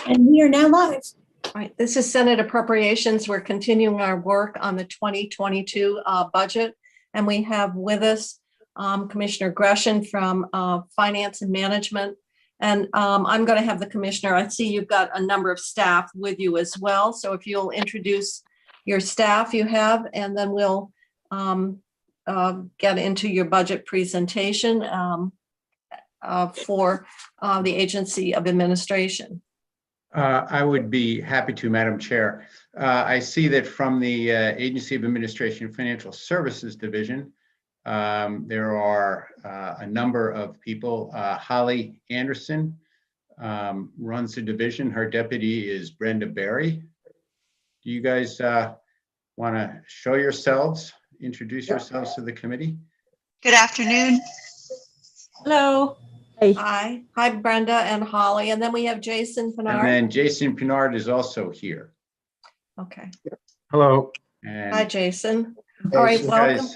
And we are now live. All right, this is Senate Appropriations. We're continuing our work on the 2022 budget. And we have with us Commissioner Gresham from Finance and Management. And I'm going to have the commissioner, I see you've got a number of staff with you as well. So if you'll introduce your staff you have, and then we'll get into your budget presentation for the Agency of Administration. I would be happy to, Madam Chair. I see that from the Agency of Administration Financial Services Division, there are a number of people. Holly Anderson runs the division. Her deputy is Brenda Berry. Do you guys want to show yourselves, introduce yourselves to the committee? Good afternoon. Hello. Hey. Hi, Brenda and Holly. And then we have Jason Pinard. And then Jason Pinard is also here. Okay. Hello. And Hi, Jason. All right, welcome.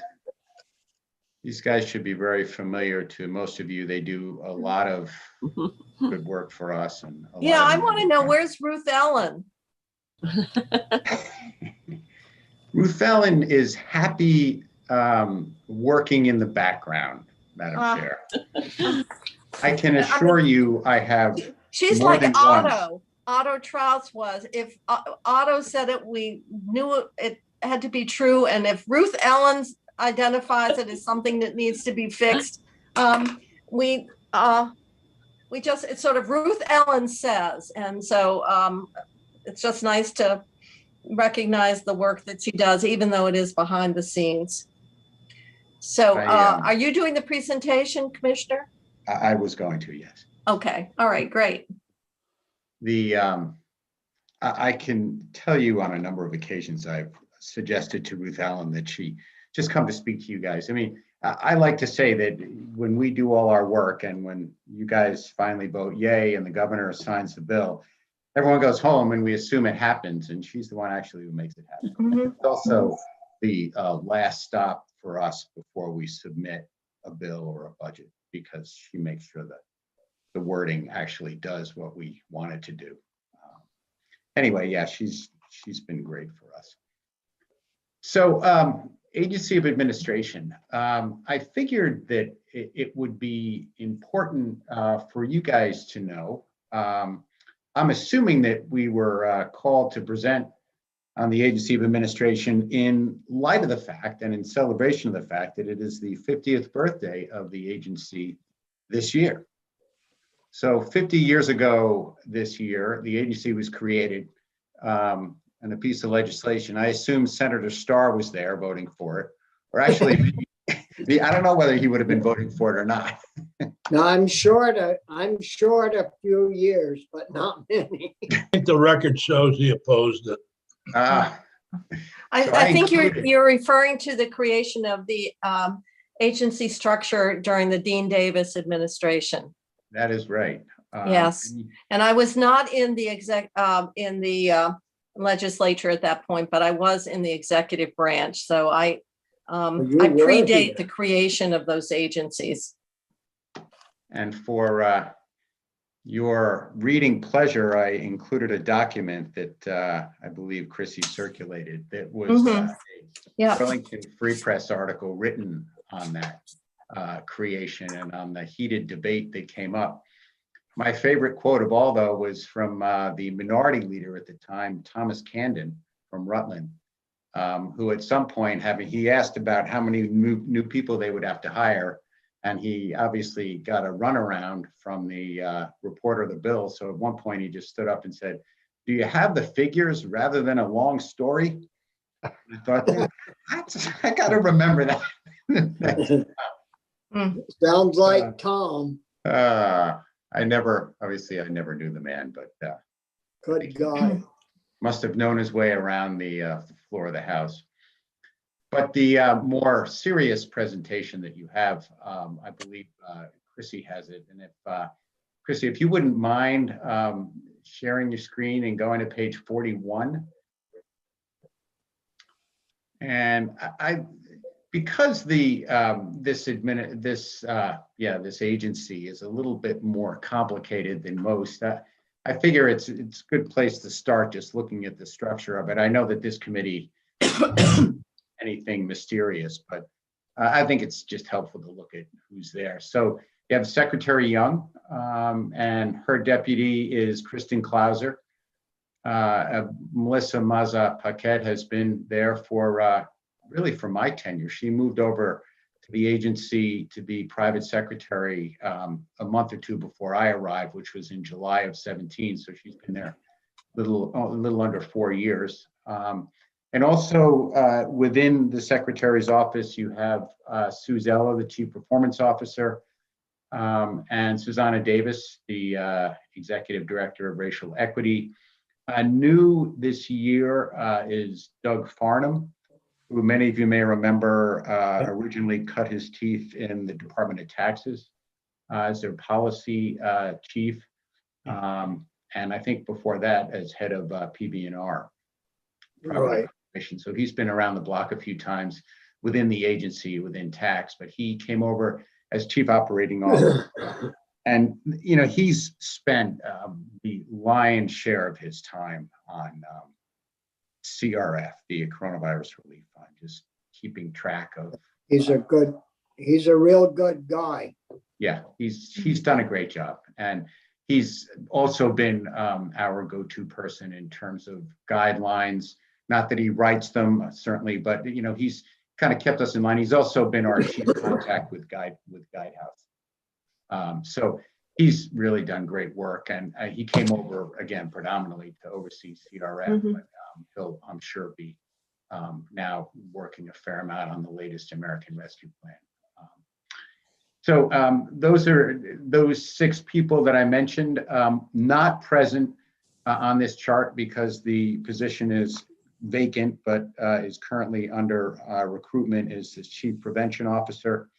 These guys should be very familiar to most of you. They do a lot of good work for us. And Yeah, I want to know, where's Ruth Ellen? Ruth Ellen is happy working in the background, Madam Chair. I can assure you I have. She's more like than Otto. Otto Strauss was. If Otto said it, we knew it had to be true. And if Ruth Ellen identifies it as something that needs to be fixed, we just, it's sort of Ruth Ellen says. And so it's just nice to recognize the work that she does, even though it is behind the scenes. So are you doing the presentation, Commissioner? I was going to, yes. Okay. All right, great. I can tell you on a number of occasions I've suggested to Ruth Allen that she just come to speak to you guys. I mean, I like to say that when we do all our work and when you guys finally vote yay and the governor signs the bill, everyone goes home and we assume it happens, and she's the one actually who makes it happen. Mm-hmm. It's also the last stop for us before we submit a bill or a budget, because she makes sure that the wording actually does what we want it to do. Anyway, yeah, she's been great for us. So Agency of Administration, I figured that it would be important for you guys to know. I'm assuming that we were called to present on the Agency of Administration in light of the fact and in celebration of the fact that it is the 50th birthday of the agency this year. So 50 years ago this year, the agency was created and a piece of legislation. I assume Senator Starr was there voting for it, or actually, I don't know whether he would have been voting for it or not. No, I'm short a few years, but not many. I think the record shows he opposed it. I think you're referring to the creation of the agency structure during the Dean Davis administration. That is right. Yes, and I was not in the legislature at that point, but I was in the executive branch. So I predate the creation of those agencies. And for your reading pleasure, I included a document that I believe Chrissy circulated that was a Burlington Free Press article written on that creation and on the heated debate that came up. My favorite quote of all, though, was from the minority leader at the time, Thomas Camden from Rutland, who at some point, he asked about how many new people they would have to hire. And he obviously got a runaround from the reporter of the bill. So at one point he just stood up and said, "Do you have the figures rather than a long story?" I thought, I got to remember that. Sounds like Tom. I never knew the man, but Good guy. must have known his way around the floor of the House. But the more serious presentation that you have, I believe Chrissy has it. And if Chrissy, if you wouldn't mind sharing your screen and going to page 41. And because this agency is a little bit more complicated than most, I figure it's a good place to start, just looking at the structure of it. I know that this committee anything mysterious, but I think it's just helpful to look at who's there. So you have Secretary Young, and her deputy is Kristen Klauser. Melissa Maza Paquette has been there for really for my tenure. She moved over to the agency to be private secretary a month or two before I arrived, which was in July of 17. So she's been there a little under 4 years. And also within the secretary's office, you have Sue Zeller, the chief performance officer, and Susanna Davis, the executive director of racial equity. New this year is Doug Farnham, who many of you may remember originally cut his teeth in the Department of Taxes as their policy chief. And I think before that as head of PB&R. Right. So he's been around the block a few times within the agency, within tax, but he came over as chief operating officer. And, you know, he's spent the lion's share of his time on CRF, the Coronavirus Relief Fund, just keeping track of. He's a real good guy. Yeah, he's done a great job. And he's also been our go-to person in terms of guidelines. Not that he writes them, certainly, but, you know, he's kind of kept us in line. He's also been our chief contact with Guidehouse. So he's really done great work, and he came over again predominantly to oversee CRF, but he'll, I'm sure, be now working a fair amount on the latest American Rescue Plan. So those are those 6 people that I mentioned, not present on this chart because the position is vacant, but is currently under recruitment, is this chief prevention officer,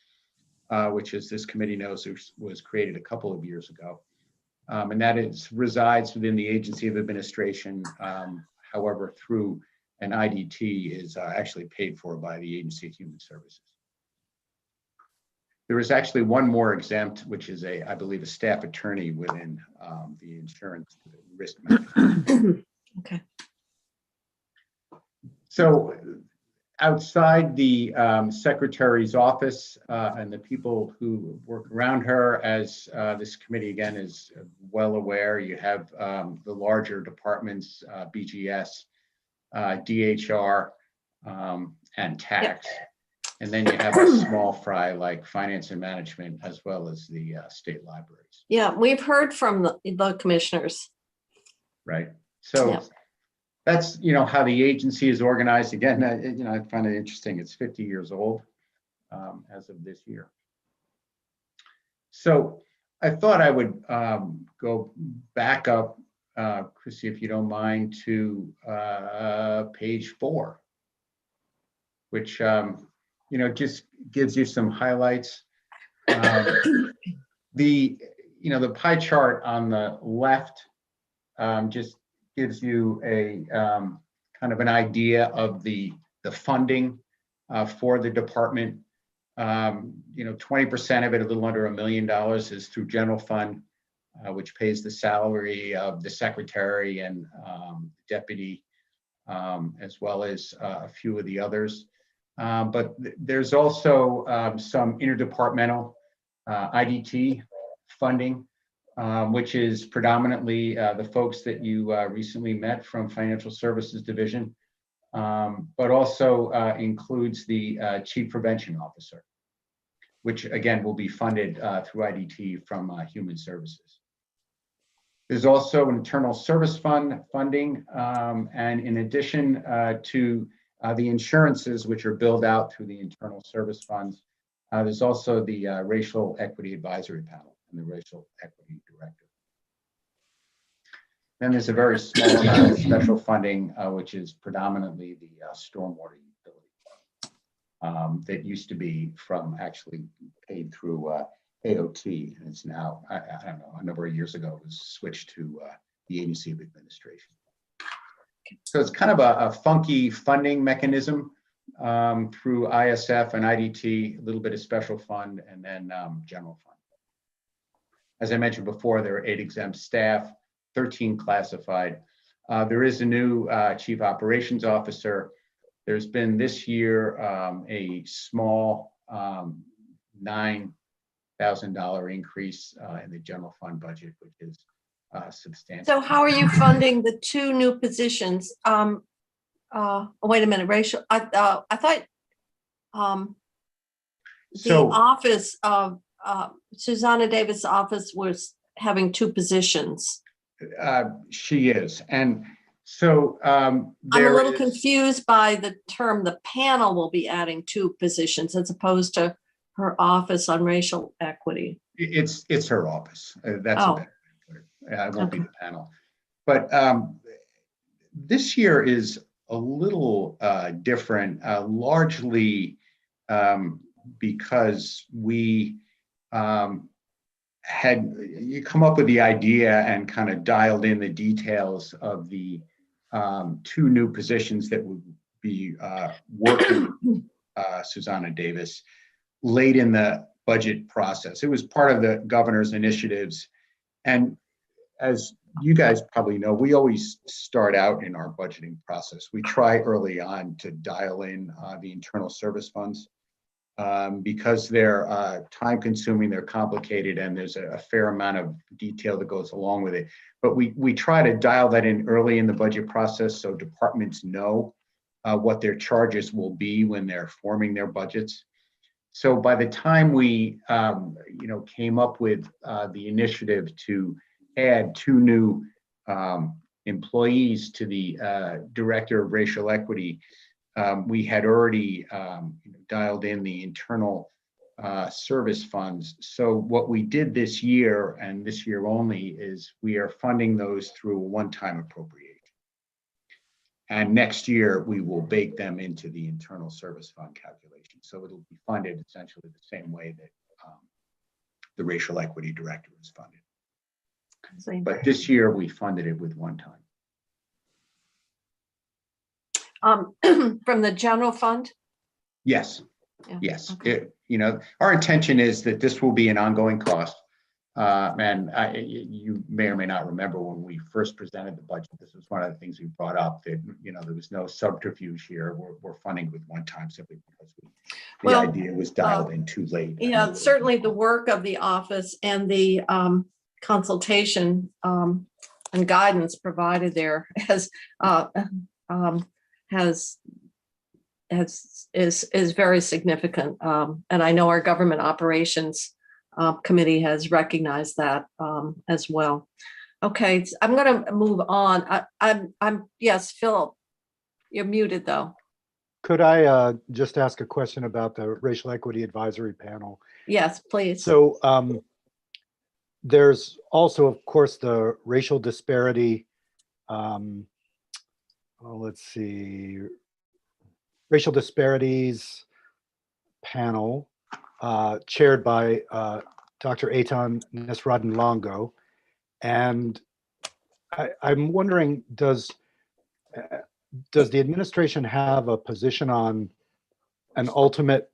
which, as this committee knows, was created a couple of years ago. And that resides within the Agency of Administration, however, through an IDT is actually paid for by the Agency of Human Services. There is actually one more exempt, which is I believe, a staff attorney within the insurance risk management. Okay. So outside the secretary's office and the people who work around her, as this committee again is well aware, you have the larger departments, BGS, DHR, and tax. Yep. And then you have a small fry like finance and management, as well as the state libraries. Yeah, we've heard from the commissioners. Right. So. Yep. That's, you know, how the agency is organized. Again, you know, I find it interesting. It's 50 years old as of this year. So I thought I would go back up, Chrissy, if you don't mind, to page 4, which, you know, just gives you some highlights. The pie chart on the left just gives you a kind of an idea of the funding for the department. You know, 20% of it, a little under $1 million, is through general fund, which pays the salary of the secretary and deputy, as well as a few of the others. But there's also some interdepartmental IDT funding, which is predominantly the folks that you recently met from Financial Services Division, but also includes the Chief Prevention Officer, which again will be funded through IDT from Human Services. There's also Internal Service Fund funding, and in addition to the insurances, which are billed out through the Internal Service Funds, there's also the Racial Equity Advisory Panel and the Racial Equity Director. Then there's a very small amount of special funding, which is predominantly the stormwater utility that used to be from actually paid through AOT, and it's now, I don't know, a number of years ago, it was switched to the Agency of Administration. So it's kind of a funky funding mechanism through ISF and IDT, a little bit of special fund, and then general fund. As I mentioned before, there are 8 exempt staff, 13 classified. There is a new chief operations officer. There's been this year a small $9,000 increase in the general fund budget, which is substantial. So how are you funding the two new positions? Wait a minute, Rachel, I thought the office of Susanna Davis' office was having two positions. She is. And so I'm a little confused by the term, the panel will be adding two positions as opposed to her office on racial equity. It's her office. That's a better way to put it. It won't be the panel. But this year is a little different, largely because we had you come up with the idea and kind of dialed in the details of the two new positions that would be working Susanna Davis late in the budget process. It was part of the governor's initiatives. And as you guys probably know, we always start out in our budgeting process. We try early on to dial in the internal service funds because they're time consuming, they're complicated, and there's a fair amount of detail that goes along with it. But we try to dial that in early in the budget process so departments know what their charges will be when they're forming their budgets. So by the time we came up with the initiative to add two new employees to the Director of Racial Equity, we had already dialed in the internal service funds. So what we did this year, and this year only, is we are funding those through a one-time appropriation. And next year, we will bake them into the internal service fund calculation. So it'll be funded essentially the same way that the Racial Equity Director is funded. But this year, we funded it with one time. From the general fund? Yes, Yeah. yes. Okay. Our intention is that this will be an ongoing cost. And you may or may not remember when we first presented the budget, this was one of the things we brought up, that there was no subterfuge here. We're funding with one time simply because the idea was dialed in too late. Yeah, certainly the work of the office and the consultation and guidance provided there is very significant. And I know our government operations committee has recognized that as well. Okay, I'm going to move on. Yes, Philip, you're muted though. Could I just ask a question about the Racial Equity Advisory Panel? Yes, please. So there's also, of course, the racial disparity. Let's see, Racial Disparities Panel, chaired by Dr. Eitan Nesradin-Longo. And I'm wondering, does the administration have a position on an ultimate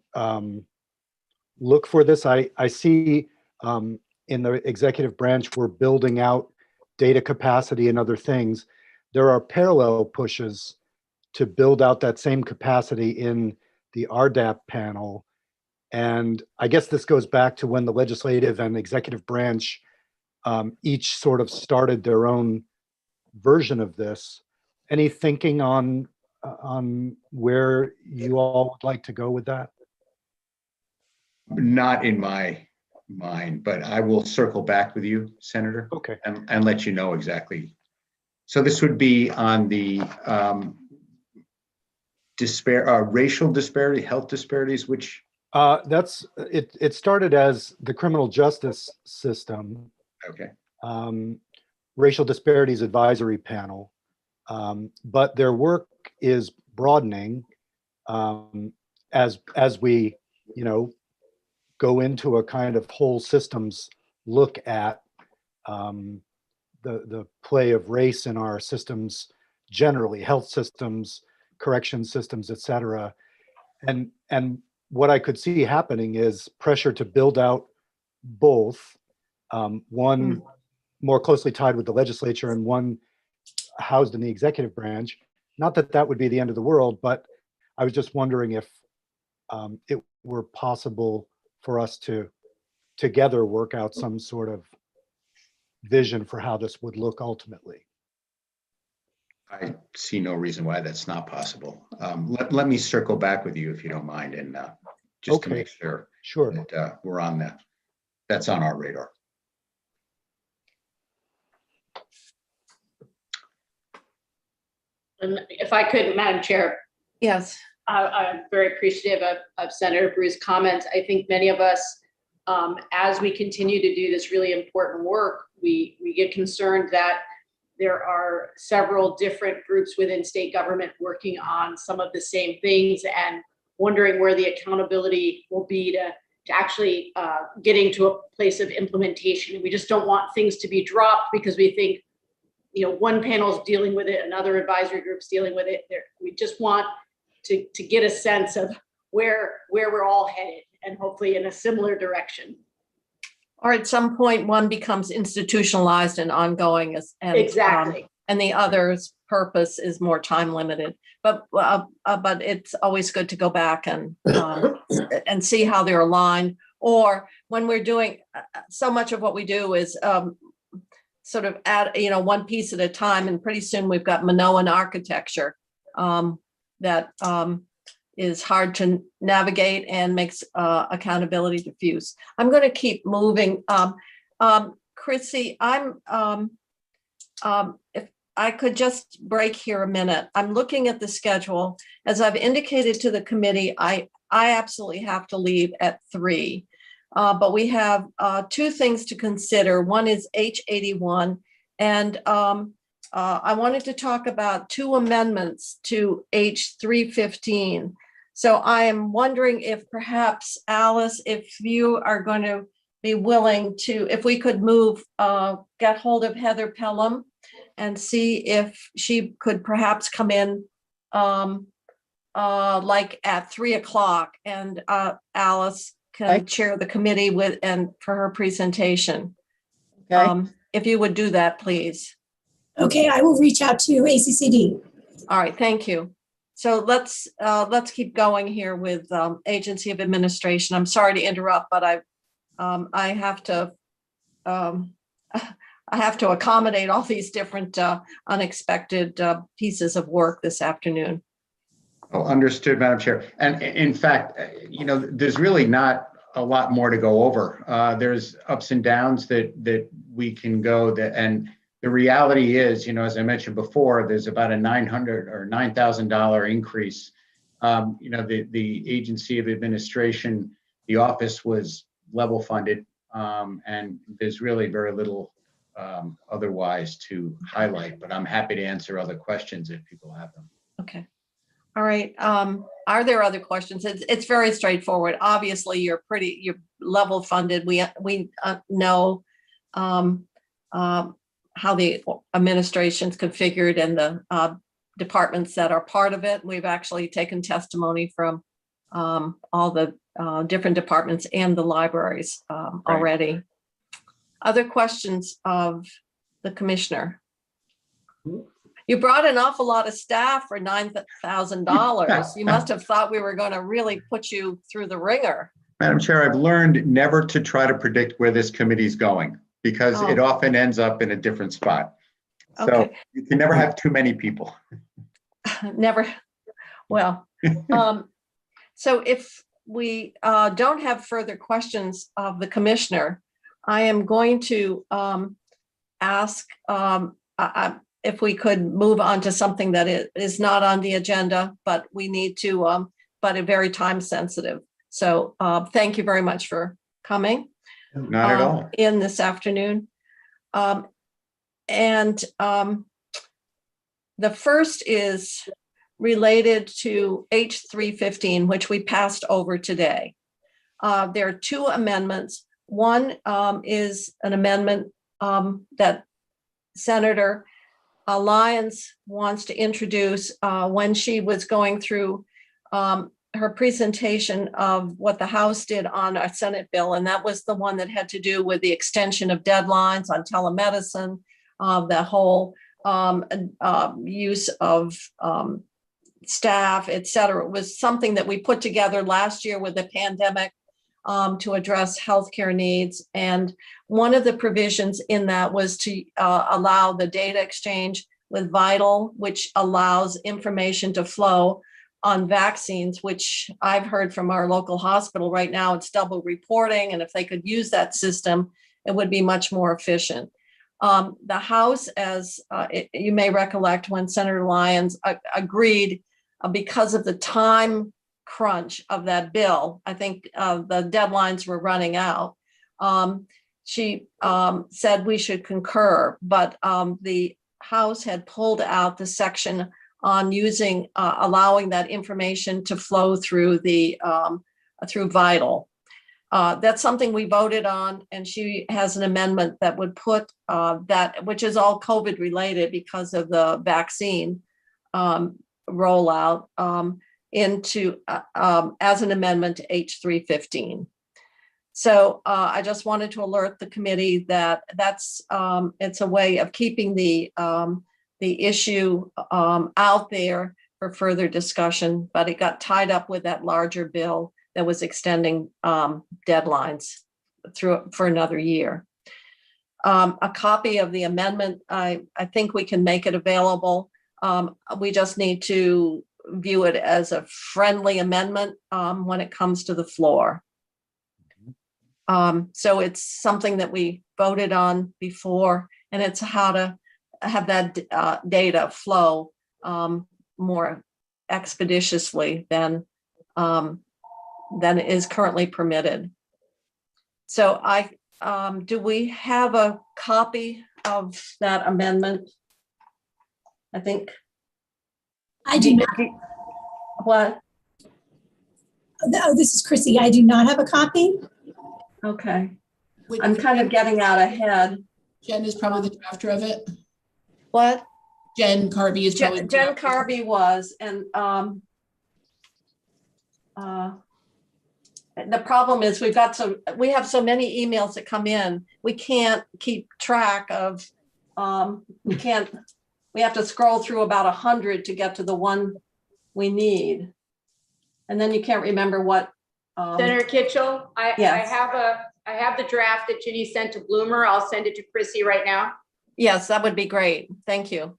look for this? I see in the executive branch, we're building out data capacity and other things. There are parallel pushes to build out that same capacity in the RDAP panel. And I guess this goes back to when the legislative and executive branch each sort of started their own version of this. Any thinking on where you all would like to go with that? Not in my mind, but I will circle back with you, Senator. Okay. And let you know exactly. So this would be on the racial disparity, health disparities, which that's it. It started as the criminal justice system. Okay. Racial Disparities Advisory Panel, but their work is broadening as we go into a kind of whole systems look at the play of race in our systems generally, health systems, correction systems, et cetera. And what I could see happening is pressure to build out both, one more closely tied with the legislature and one housed in the executive branch. Not that that would be the end of the world, but I was just wondering if it were possible for us to together work out some sort of vision for how this would look ultimately. I see no reason why that's not possible. Let me circle back with you if you don't mind, and just to Okay. make sure Sure. that we're on that's on our radar. And if I could, Madam Chair, Yes. I'm very appreciative of Senator Brew's comments. I think many of us, as we continue to do this really important work, we get concerned that there are several different groups within state government working on some of the same things and wondering where the accountability will be to actually getting to a place of implementation. We just don't want things to be dropped because we think, one panel is dealing with it, another advisory group's dealing with it. We just want to get a sense of where we're all headed, and hopefully in a similar direction. Or at some point, one becomes institutionalized and ongoing, and Exactly. And the other's purpose is more time limited. But it's always good to go back and see how they're aligned. Or when we're doing so much of what we do is sort of add, one piece at a time, and pretty soon we've got Minoan architecture that is hard to navigate and makes accountability diffuse. I'm going to keep moving. Chrissy, if I could just break here a minute. I'm looking at the schedule. As I've indicated to the committee, I absolutely have to leave at 3. But we have 2 things to consider. One is H81, and I wanted to talk about 2 amendments to H315. So I am wondering if perhaps, Alice, if you are going to be willing to, if we could get hold of Heather Pelham and see if she could perhaps come in like at 3 o'clock, and Alice can chair the committee for her presentation. Okay. If you would do that, please. Okay, I will reach out to ACCD. All right, thank you. So let's keep going here with Agency of Administration. I'm sorry to interrupt, but I have to accommodate all these different unexpected pieces of work this afternoon. Oh, understood, Madam Chair. And in fact, there's really not a lot more to go over. There's ups and downs that we can go and the reality is, as I mentioned before, there's about a $900 or $9,000 increase. The Agency of Administration, the office was level funded, and there's really very little otherwise to highlight, but I'm happy to answer other questions if people have them. Okay. All right. Are there other questions? It's very straightforward. Obviously, you're level funded. We know how the administration's configured and the departments that are part of it. We've actually taken testimony from all the different departments and the libraries already. Other questions of the commissioner? You brought an awful lot of staff for $9,000. You must have thought we were going to really put you through the ringer. Madam Chair, I've learned never to try to predict where this committee's going because it often ends up in a different spot. So Okay. you can never have too many people. Never. Well, so if we don't have further questions of the commissioner, I am going to ask if we could move on to something that is not on the agenda, but we need to, but very time sensitive. So thank you very much for coming. Not at all. In this afternoon. And the first is related to H315, which we passed over today. There are 2 amendments. One is an amendment that Senator Lyons wants to introduce when she was going through her presentation of what the House did on a Senate bill, and that was the one that had to do with the extension of deadlines on telemedicine, the whole use of staff, et cetera. It was something that we put together last year with the pandemic to address healthcare needs. And one of the provisions in that was to allow the data exchange with Vital, which allows information to flow on vaccines, which I've heard from our local hospital right now, it's double reporting. And if they could use that system, it would be much more efficient. The House, as you may recollect, when Senator Lyons agreed because of the time crunch of that bill, I think the deadlines were running out. She said we should concur, but the House had pulled out the section on using, allowing that information to flow through the through Vital. That's something we voted on, and she has an amendment that would put that, which is all COVID related because of the vaccine rollout, into as an amendment to H315. So I just wanted to alert the committee that that's it's a way of keeping the issue out there for further discussion, but it got tied up with that larger bill that was extending deadlines through for another year. A copy of the amendment, I think we can make it available. We just need to view it as a friendly amendment when it comes to the floor. So it's something that we voted on before, and it's how to have that data flow more expeditiously than is currently permitted. So do we have a copy of that amendment? I think. I do not. What? Oh, this is Chrissy. I do not have a copy. Okay. I'm kind of getting out ahead. Jen is probably the drafter of it. What? Jen Carby is probably. Jen Carby was, and the problem is we have so many emails that come in. We can't keep track of. We have to scroll through about 100 to get to the one we need, and then you can't remember what. Senator Kitchell, Yes. I have the draft that Ginny sent to Bloomer. I'll send it to Chrissy right now. Yes, that would be great. Thank you.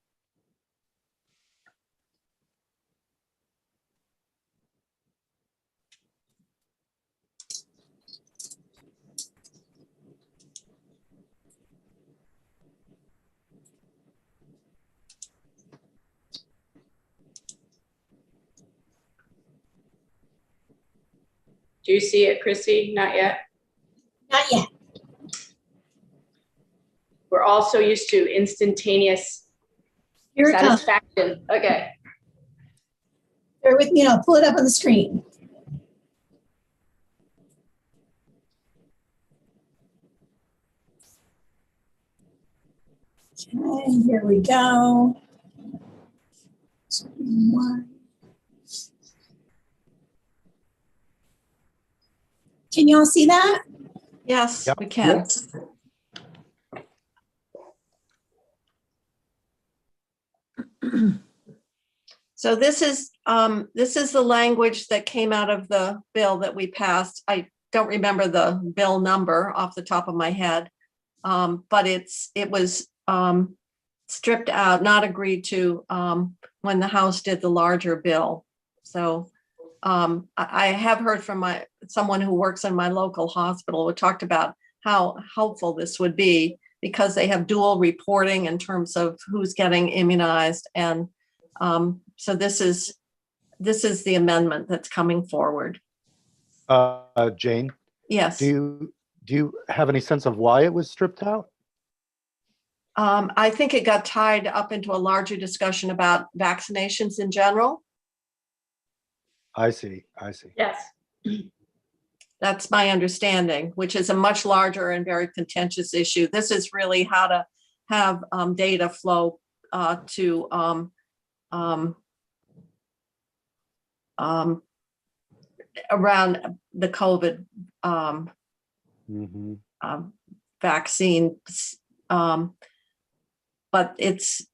Do you see it, Chrissy? Not yet. Not yet. We're all so used to instantaneous Here it comes. satisfaction. Okay. Bear with me and I'll pull it up on the screen. Okay, here we go. One. Can you all see that? Yes, Yep. we can. Yes. So this is the language that came out of the bill that we passed. I don't remember the bill number off the top of my head, but it was stripped out, not agreed to when the House did the larger bill. So I have heard from someone who works in my local hospital who talked about how helpful this would be because they have dual reporting in terms of who's getting immunized, and so this is the amendment that's coming forward. Jane, Yes. do you have any sense of why it was stripped out? I think it got tied up into a larger discussion about vaccinations in general. I see. Yes. That's my understanding, which is a much larger and very contentious issue. This is really how to have data flow to around the COVID Mhm. vaccine. But it's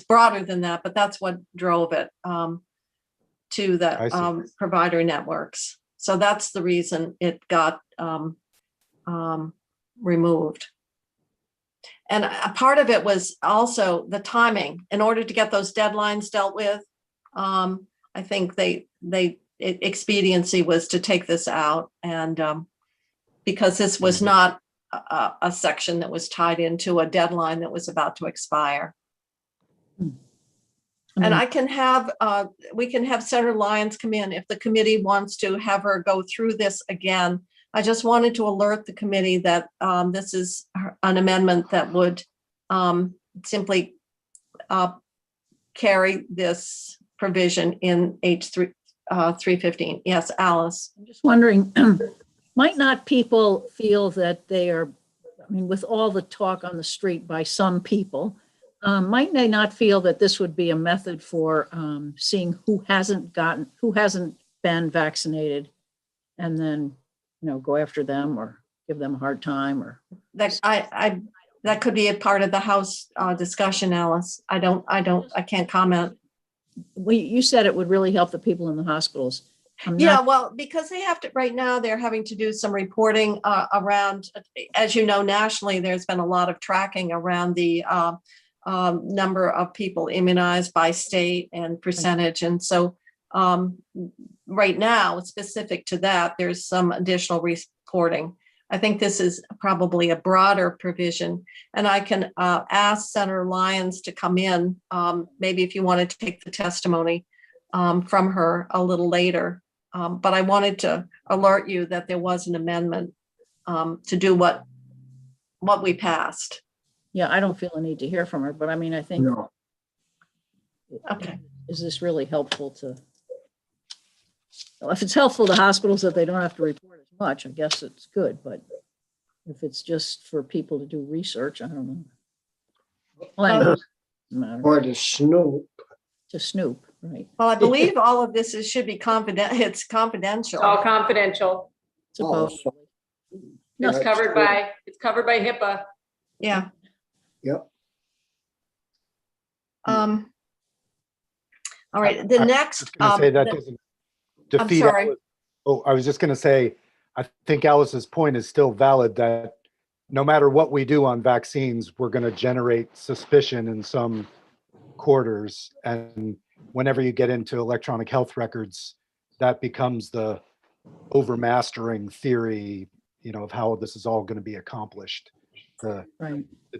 broader than that, but that's what drove it to I see. the provider networks. So that's the reason it got removed. And a part of it was also the timing. In order to get those deadlines dealt with, I think expediency was to take this out, and because this was not a section that was tied into a deadline that was about to expire. And I can have, we can have Senator Lyons come in if the committee wants to have her go through this again. I just wanted to alert the committee that this is an amendment that would simply carry this provision in H3 315. Yes, Alice. I'm just wondering, might not people feel that they are, I mean, with all the talk on the street by some people, might they not feel that this would be a method for seeing who hasn't been vaccinated, and then, go after them or give them a hard time, or That that could be a part of the House discussion, Alice. I can't comment. you said it would really help the people in the hospitals. Yeah, well, because they have to, right now, they're having to do some reporting around, as you know, nationally, there's been a lot of tracking around the number of people immunized by state and percentage. And so right now, specific to that, there's some additional reporting. I think this is probably a broader provision, and I can ask Senator Lyons to come in, maybe if you want to take the testimony from her a little later. But I wanted to alert you that there was an amendment to do what we passed. Yeah, I don't feel a need to hear from her, but I mean, I think, No. Okay. is this really helpful to, well, if it's helpful to hospitals that they don't have to report as much, I guess it's good, but if it's just for people to do research, I don't know. Well, anyway, doesn't matter. Or to snoop. To snoop, right? Well, I believe all of this should be confidential. It's confidential. All confidential. Supposedly. Yeah, It's covered by HIPAA. Yeah. Yep. All right. The next. I was gonna say that doesn't defeat. sorry. Alice. Oh, I was just going to say, I think Alice's point is still valid that no matter what we do on vaccines, we're going to generate suspicion in some quarters. And whenever you get into electronic health records, that becomes the overmastering theory, of how this is all going to be accomplished. The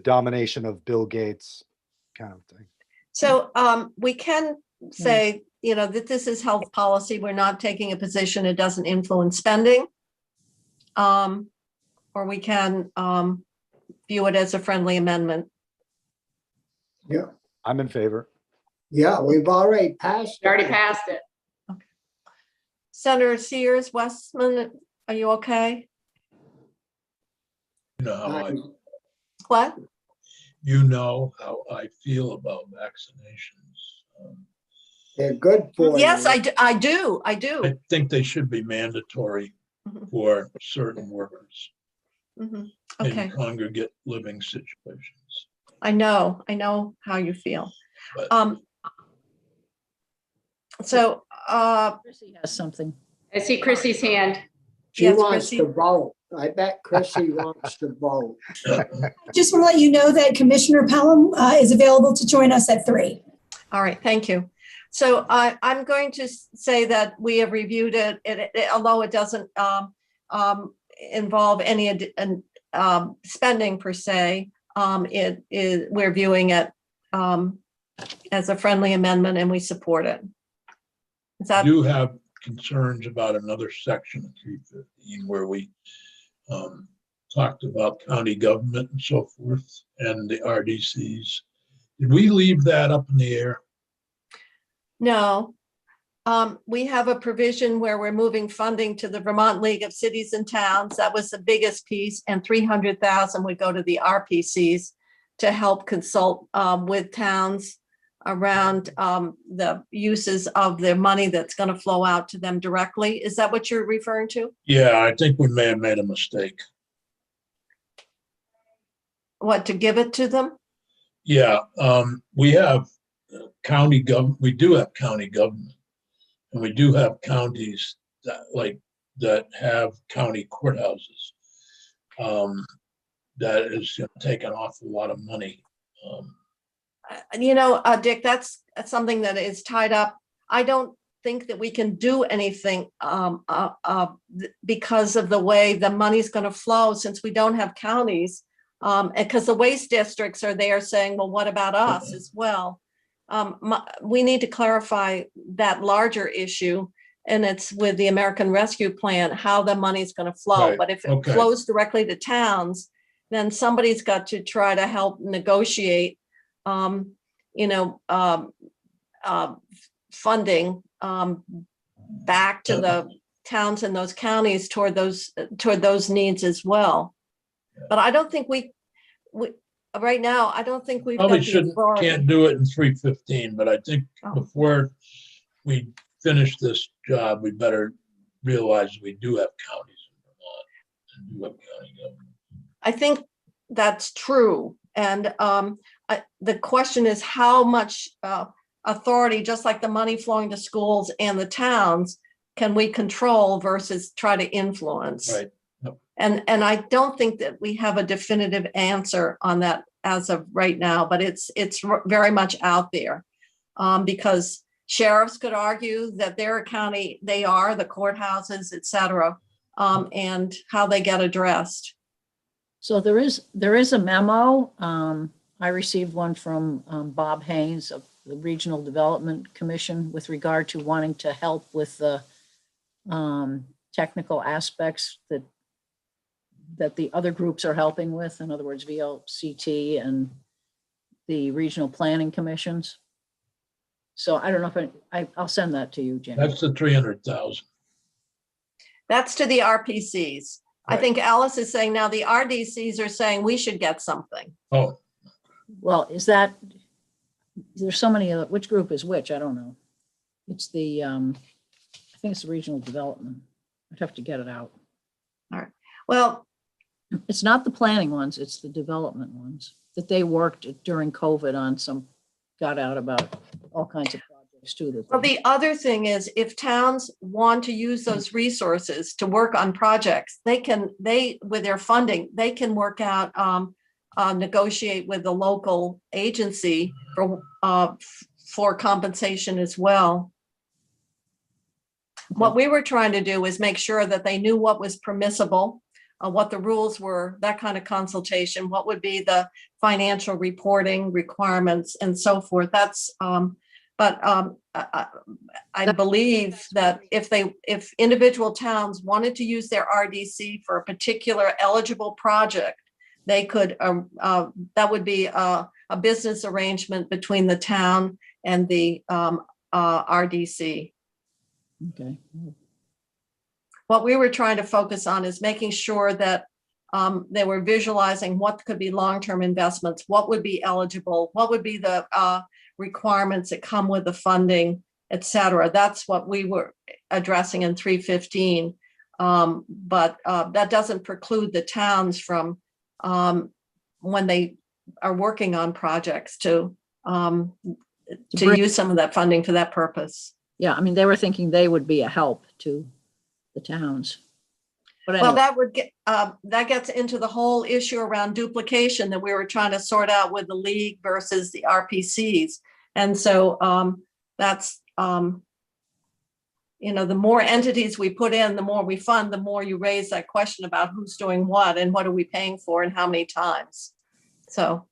domination of Bill Gates kind of thing. So we can say, that this is health policy. We're not taking a position. It doesn't influence spending. Or we can view it as a friendly amendment. Yeah. I'm in favor. Yeah, we've already passed. We already passed it. Senator Sears, Westman, are you okay? What? You know how I feel about vaccinations. They're good for Yes, you. I do. I do. I think they should be mandatory Mhm. for certain workers Mhm. Okay. in congregate living situations. I know how you feel. But- So, Chrissy has something. I see Chrissy's hand. She Yes, wants Chrissy. to vote. I bet Chrissy wants to vote. Just want to let you know that Commissioner Pelham is available to join us at 3. all right, thank you. So I'm going to say that we have reviewed it, although it doesn't involve any spending per se. We're viewing it as a friendly amendment, and we support it. Is I that do have concerns about another section of 315 where we talked about county government and so forth and the RDCs. Did we leave that up in the air? No. We have a provision where we're moving funding to the Vermont League of Cities and Towns. That was the biggest piece, and 300,000 would go to the RPCs to help consult with towns around the uses of their money that's going to flow out to them directly. Is that what you're referring to? Yeah, I think we may have made a mistake. What, to give it to them? Yeah, we have county government, we do have county government. And we do have counties that have county courthouses. That is taking an awful lot of money. Dick, that's something that is tied up. I don't think that we can do anything because of the way the money's going to flow, since we don't have counties. Because the waste districts are there saying, well, what about us as well? We need to clarify that larger issue, and it's with the American Rescue Plan, how the money's going to flow. Right. But if it Okay. flows directly to towns, then somebody's got to try to help negotiate, funding back to the towns and those counties toward those needs as well. But I don't think we right now, I don't think we've Probably got the shouldn't, authority. can't do it in 315, but I think before we finish this job, we better realize we do have counties in Vermont and do have county government. I think that's true. And the question is how much authority, just like the money flowing to schools and the towns, can we control versus try to influence? Right. And I don't think that we have a definitive answer on that as of right now, but it's very much out there, because sheriffs could argue that their county, they are the courthouses, et cetera, and how they get addressed. So there is a memo. I received one from Bob Haynes of the Regional Development Commission with regard to wanting to help with the technical aspects that the other groups are helping with. In other words, VLCT and the regional planning commissions. So I don't know if I'll send that to you, Jim. That's the 300,000. That's to the RPCs. I Right. think Alice is saying now the RDCs are saying we should get something. Oh, Well, there's so many other, which group is which? I don't know. It's the, I think it's the regional development. I'd have to get it out. All right. Well, It's not the planning ones, it's the development ones that they worked during COVID on got out about all kinds of projects too. well, the other thing is if towns want to use those resources to work on projects, with their funding, they can work out, negotiate with the local agency for compensation as well. What we were trying to do is make sure that they knew what was permissible, what the rules were, that kind of consultation, what would be the financial reporting requirements and so forth. That's, I believe that if individual towns wanted to use their RDC for a particular eligible project, they could, that would be a business arrangement between the town and the RDC. Okay. What we were trying to focus on is making sure that they were visualizing what could be long-term investments, what would be eligible, what would be the requirements that come with the funding, et cetera. That's what we were addressing in 315. But that doesn't preclude the towns from, when they are working on projects, to use some of that funding for that purpose. Yeah, I mean, they were thinking they would be a help to the towns. But Well, anyway, that would get, that gets into the whole issue around duplication that we were trying to sort out with the league versus the RPCs. And so that's, the more entities we put in, the more we fund, the more you raise that question about who's doing what and what are we paying for and how many times. So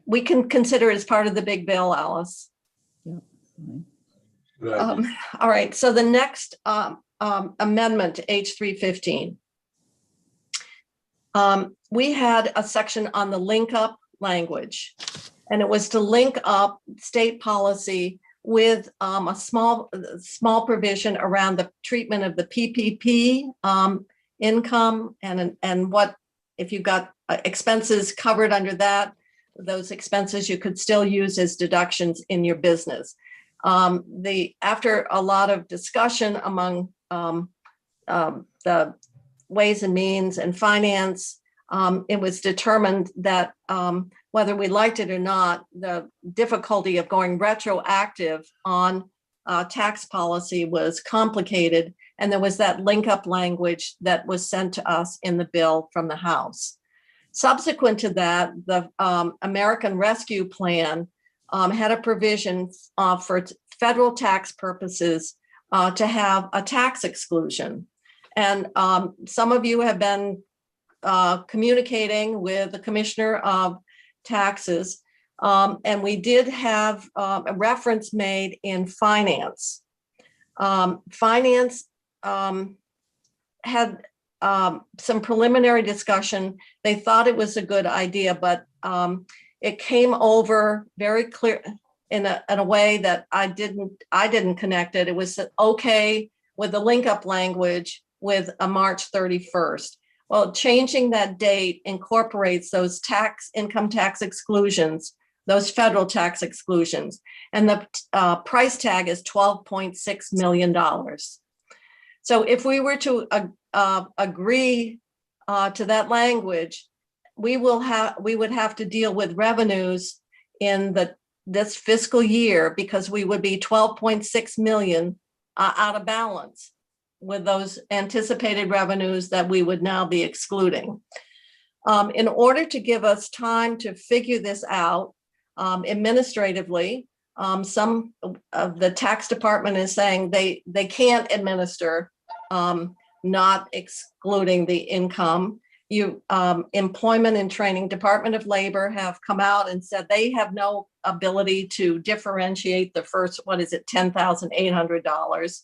we can consider it as part of the big bill, Alice. yeah, good idea. All right, so the next amendment to H315. We had a section on the Linkup language, and it was to link up state policy with a small provision around the treatment of the PPP income and what if you've got expenses covered under that, those expenses you could still use as deductions in your business. After a lot of discussion among the Ways and Means and Finance, it was determined that whether we liked it or not, the difficulty of going retroactive on tax policy was complicated. And there was that link-up language that was sent to us in the bill from the House. Subsequent to that, the American Rescue Plan had a provision for federal tax purposes to have a tax exclusion. And some of you have been communicating with the Commissioner of Taxes, and we did have a reference made in Finance. Finance had some preliminary discussion. They thought it was a good idea, but it came over very clear in a way that I didn't connect it. It was okay with the link-up language with a March 31st. Well, changing that date incorporates those income tax exclusions, those federal tax exclusions, and the price tag is $12.6 million. So if we were to agree to that language, we would have to deal with revenues in this fiscal year, because we would be 12.6 million out of balance with those anticipated revenues that we would now be excluding. In order to give us time to figure this out administratively, some of the tax department is saying they can't administer not excluding the income. Employment and Training, Department of Labor have come out and said they have no ability to differentiate the first, $10,800.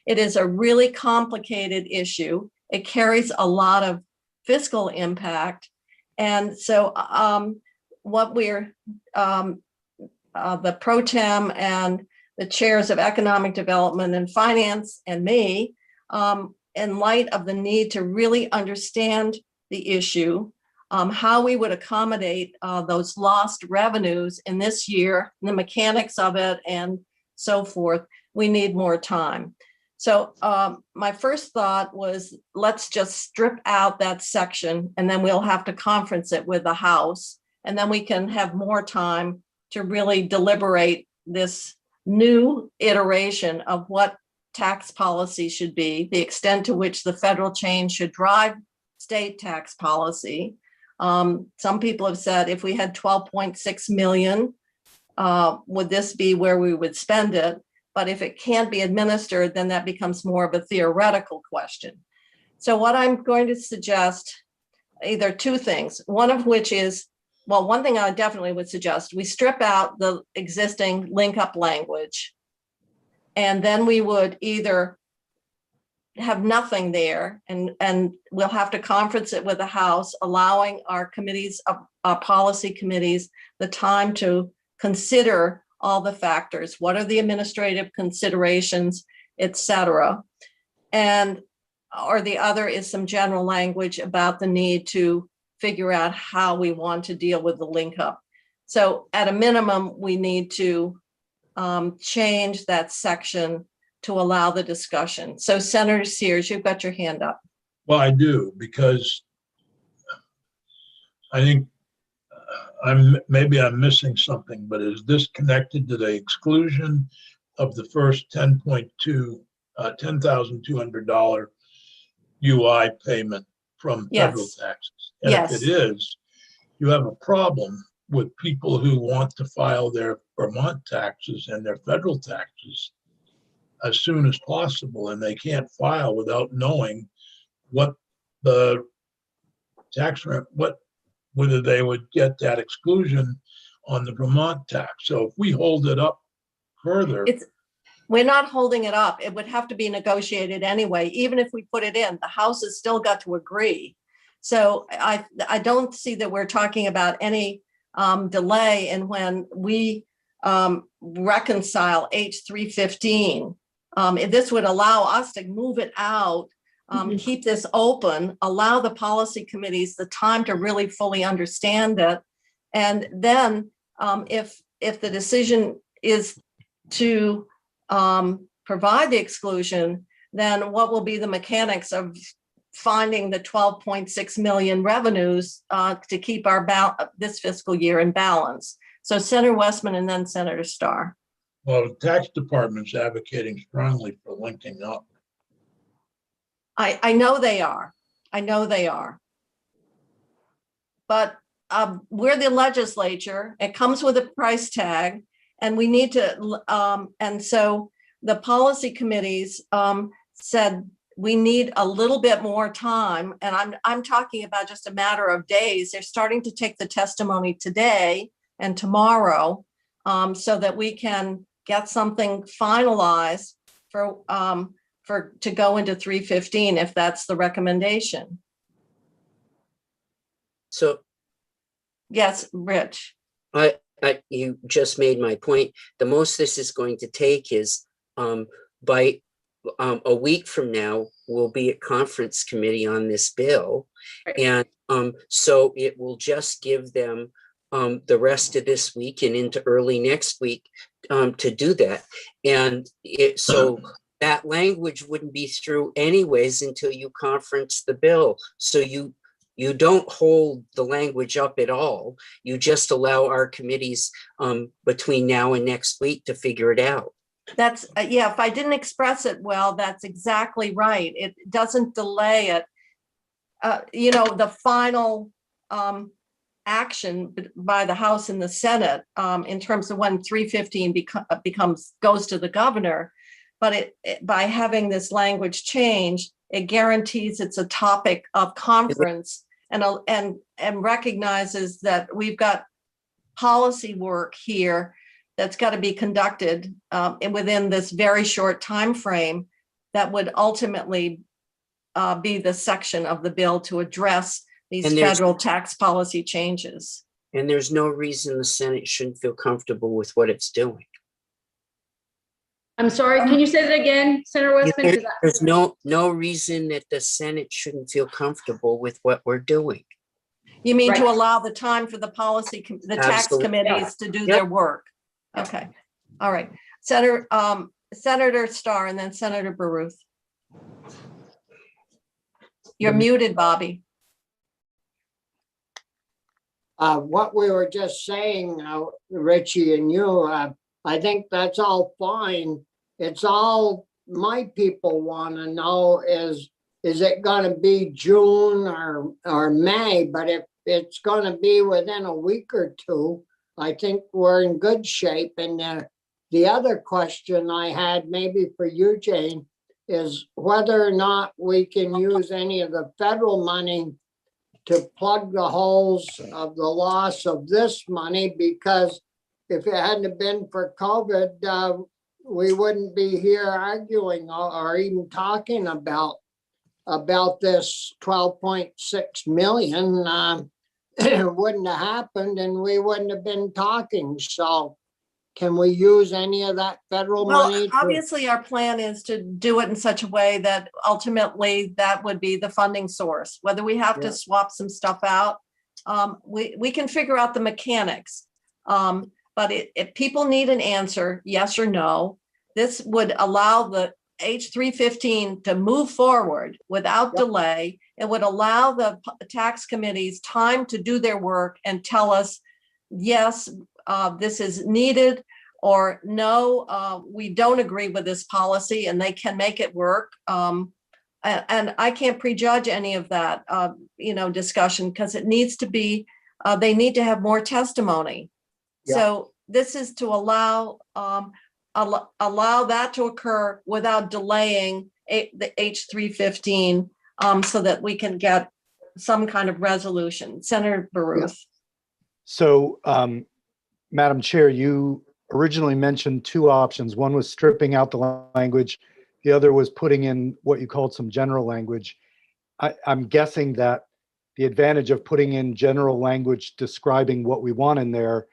It is a really complicated issue. It carries a lot of fiscal impact. And so what we're, the pro tem and the chairs of Economic Development and Finance and me, in light of the need to really understand the issue, how we would accommodate those lost revenues in this year, the mechanics of it and so forth, we need more time. So my first thought was, let's just strip out that section and then we'll have to conference it with the House. And then we can have more time to really deliberate this new iteration of what tax policy should be, the extent to which the federal change should drive state tax policy. Some people have said if we had 12.6 million, would this be where we would spend it? But if it can't be administered, then that becomes more of a theoretical question. So what I'm going to suggest, either two things, one of which is, well, one thing I definitely would suggest, we strip out the existing link-up language, and then we would either have nothing there, and we'll have to conference it with the House, allowing our committees, our policy committees, the time to consider all the factors. What are the administrative considerations, et cetera? Or the other is some general language about the need to figure out how we want to deal with the link up. So at a minimum, we need to change that section to allow the discussion. So Senator Sears, you've got your hand up. Well, I do, because I think maybe I'm missing something, but is this connected to the exclusion of the first $10,200 UI payment from federal taxes? And Yes. if it is, you have a problem with people who want to file their Vermont taxes and their federal taxes as soon as possible, and they can't file without knowing what the tax rate, whether they would get that exclusion on the Vermont tax. So if we hold it up further. We're not holding it up. It would have to be negotiated anyway. Even if we put it in, the House has still got to agree. So I don't see that we're talking about any delay in when we reconcile H315. This would allow us to move it out, keep this open, allow the policy committees the time to really fully understand it, And then if the decision is to provide the exclusion, then what will be the mechanics of finding the 12.6 million revenues to keep our this fiscal year in balance? So Senator Westman and then Senator Starr. Well, the tax department's advocating strongly for linking up. I know they are. I know they are. But we're the legislature. It comes with a price tag, and we need to. And so the policy committees said we need a little bit more time. And I'm talking about just a matter of days. They're starting to take the testimony today and tomorrow, so that we can get something finalized to go into 315 if that's the recommendation. So Yes, Rich. you just made my point. The most this is going to take is by a week from now, we'll be at conference committee on this bill. And so it will just give them the rest of this week and into early next week to do that. And so that language wouldn't be through anyways until you conference the bill. So you don't hold the language up at all. You just allow our committees between now and next week to figure it out. That's, yeah, if I didn't express it well, that's exactly right. It doesn't delay it. The final action by the House and the Senate in terms of when 315 goes to the governor. But by having this language change, it guarantees it's a topic of conference and recognizes that we've got policy work here that's got to be conducted within this very short time frame that would ultimately be the section of the bill to address these federal tax policy changes. And there's no reason the Senate shouldn't feel comfortable with what it's doing. I'm sorry, can you say that again, Senator Westman? There's no reason that the Senate shouldn't feel comfortable with what we're doing. You mean Right. to allow the time for the tax committees to do their work? Okay, all right. Senator Starr and then Senator Baruth. You're muted, Bobby. What we were just saying, Richie and you, I think that's all fine. It's all my people want to know is it going to be June or May? But if it's going to be within a week or two, I think we're in good shape. And the other question I had maybe for you, Jane, is whether or not we can use any of the federal money to plug the holes of the loss of this money, because if it hadn't been for COVID, we wouldn't be here arguing or even talking about this 12.6 million. It wouldn't have happened and we wouldn't have been talking. So can we use any of that federal money? Obviously our plan is to do it in such a way that ultimately that would be the funding source. Whether we have to swap some stuff out, we can figure out the mechanics. But if people need an answer, yes or no, this would allow the H315 to move forward without delay. It would allow the tax committees time to do their work and tell us, yes, this is needed, or no, we don't agree with this policy, and they can make it work. And I can't prejudge any of that, discussion, because it needs to be, they need to have more testimony. Yeah. So this is to allow that to occur without delaying the H315, so that we can get some kind of resolution. Senator Baruth. Yeah. So, Madam Chair, you originally mentioned two options. One was stripping out the language. The other was putting in what you called some general language. I'm guessing that the advantage of putting in general language describing what we want in there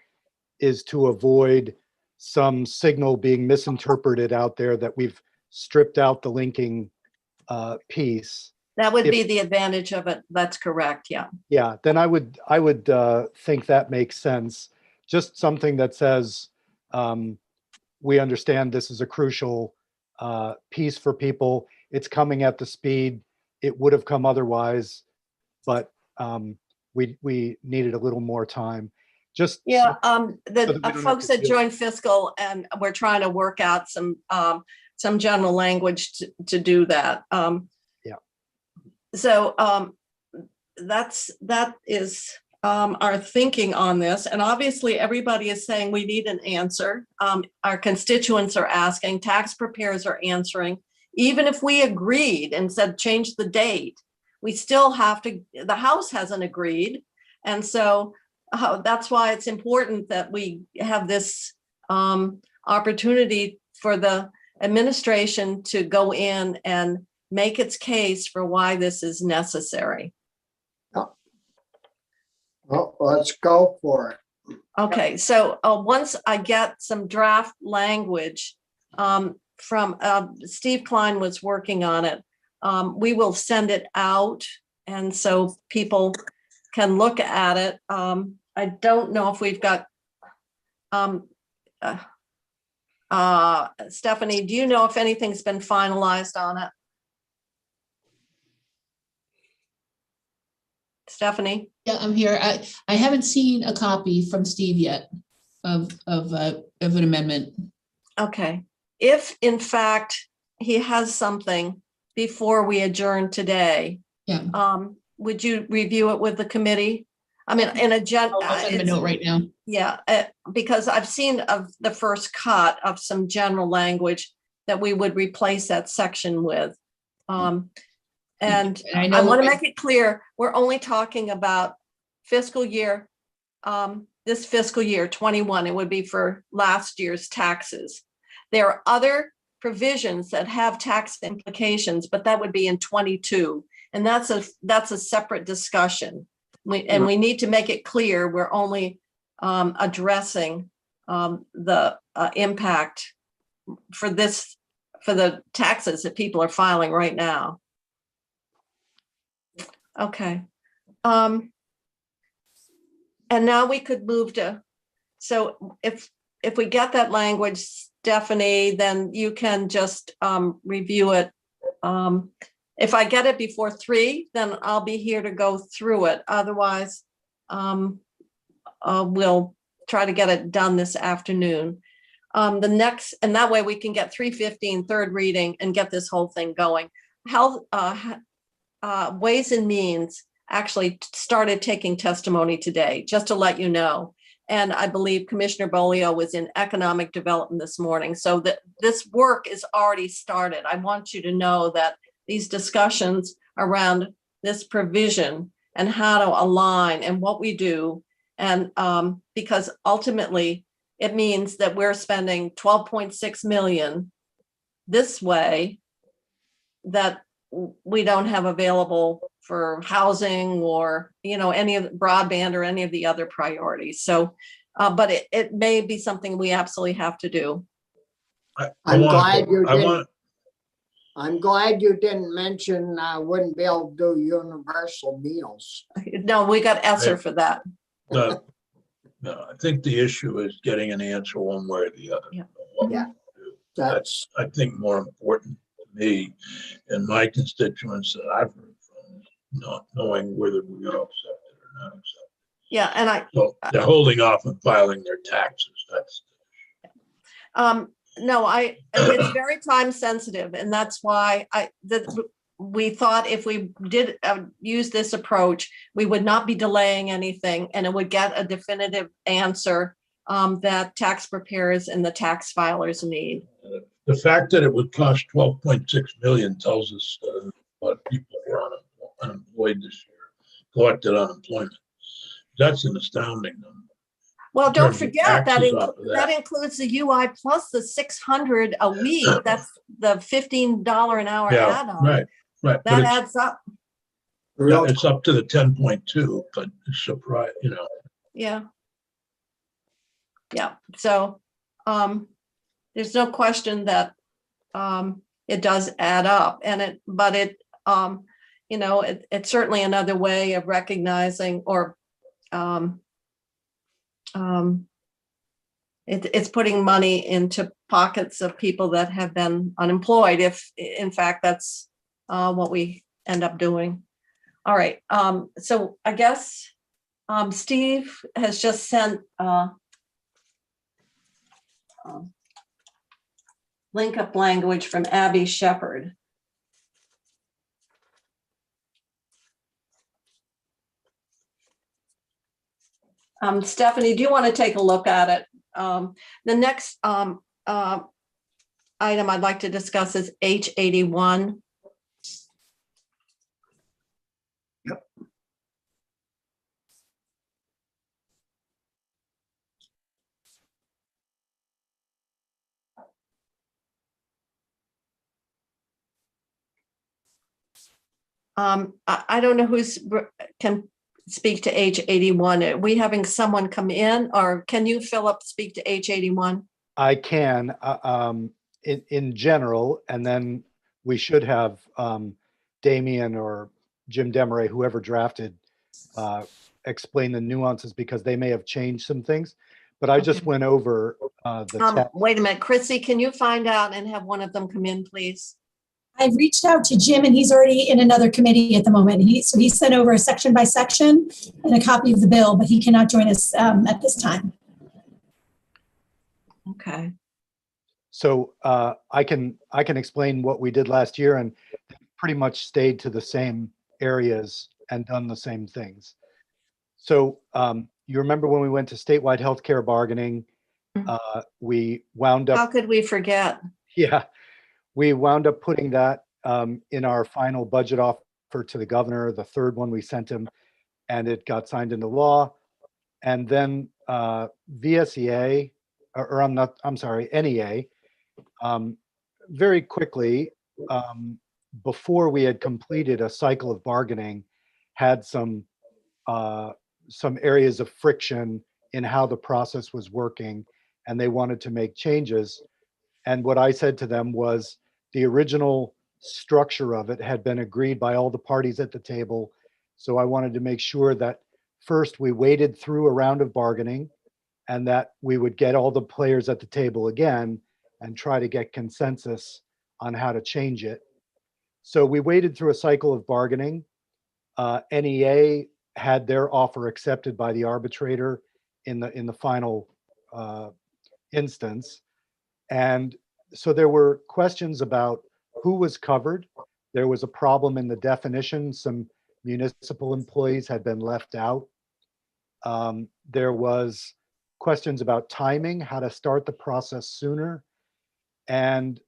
is to avoid some signal being misinterpreted out there that we've stripped out the linking piece. That would If- be the advantage of it. That's correct. Yeah. Yeah, then I would think that makes sense. Just something that says, we understand this is a crucial piece for people. It's coming at the speed it would have come otherwise, but we needed a little more time. Just Yeah. so The that we don't have folks to at deal- Joint Fiscal, and we're trying to work out some general language to do that. Yeah. So that is our thinking on this. And obviously everybody is saying we need an answer. Our constituents are asking, tax preparers are answering. Even if we agreed and said, change the date, we still have to, the House hasn't agreed. And so that's why it's important that we have this opportunity for the administration to go in and make its case for why this is necessary. Well, let's go for it. Okay, so once I get some draft language from Steve Klein was working on it, we will send it out, and so people can look at it. I don't know if we've got Stephanie, do you know if anything's been finalized on it? Stephanie? Yeah, I'm here. I haven't seen a copy from Steve yet of an amendment. Okay. If in fact he has something before we adjourn today, Yeah. Would you review it with the committee? I mean, in a I'll send him a note right now. Yeah, because I've seen of the first cut of some general language that we would replace that section with. And I I know want to make it clear, we're only talking about fiscal year, this fiscal year 21, it would be for last year's taxes. There are other provisions that have tax implications, but that would be in 22. And that's a separate discussion. We need to make it clear we're only addressing the impact for the taxes that people are filing right now. Okay. And now we could move to, so if we get that language, Stephanie, then you can just review it. If I get it before 3, then I'll be here to go through it. Otherwise, we'll try to get it done this afternoon. And that way we can get 3:15 third reading and get this whole thing going. Health, Ways and Means actually started taking testimony today, just to let you know. And I believe Commissioner Bolio was in Economic Development this morning. So that this work is already started. I want you to know that these discussions around this provision and how to align and what we do. And because ultimately it means that we're spending 12.6 million this way that we don't have available for housing or, any of the broadband or any of the other priorities. So, but it may be something we absolutely have to do. I'm glad you didn't mention I wouldn't be able to do universal meals. No, we got ESSER for that. No, I think the issue is getting an answer one way or the other. Yeah. That's, I think, more important to me and my constituents that I've heard from, not knowing whether we're going to accept it or not accept it. Yeah, and So they're holding off on filing their taxes. That's. No, it's very time sensitive, and that's why we thought if we did use this approach, we would not be delaying anything, and it would get a definitive answer that tax preparers and the tax filers need. The fact that it would cost 12.6 million tells us a lot of people are unemployed this year, collected unemployment. That's an astounding number. Well, don't forget that that includes the UI plus the 600 a week. That's the $15 an hour add-on. Right. That adds up. Yeah, it's up to the 10.2, but it's surprise, Yeah. So there's no question that it does add up, but you know, it's certainly another way of recognizing or it's putting money into pockets of people that have been unemployed, if in fact that's what we end up doing. All right, so I guess Steve has just sent Linkup language from Abby Shepherd. Stephanie, do you want to take a look at it? The next item I'd like to discuss is H81. Yep. I don't know who's can speak to H81. Are we having someone come in, or can you, Philip, speak to H81? I can, in general, and then we should have Damien or Jim Demaray, whoever drafted, explain the nuances because they may have changed some things. But I just went over the text. Wait a minute, Chrissy, can you find out and have one of them come in, please? I've reached out to Jim and he's already in another committee at the moment. So he sent over a section by section and a copy of the bill, but he cannot join us at this time. Okay. So I can explain what we did last year, and pretty much stayed to the same areas and done the same things. So you remember when we went to statewide healthcare bargaining, we wound up. How could we forget? Yeah, we wound up putting that in our final budget offer to the governor, the third one we sent him, and it got signed into law. And then VSEA, NEA, very quickly, before we had completed a cycle of bargaining, had some areas of friction in how the process was working, and they wanted to make changes. And what I said to them was the original structure of it had been agreed by all the parties at the table. So I wanted to make sure that first we waded through a round of bargaining, and that we would get all the players at the table again and try to get consensus on how to change it. So we waded through a cycle of bargaining. NEA had their offer accepted by the arbitrator in the final instance. And so there were questions about who was covered. There was a problem in the definition. Some municipal employees had been left out. There was questions about timing, how to start the process sooner. And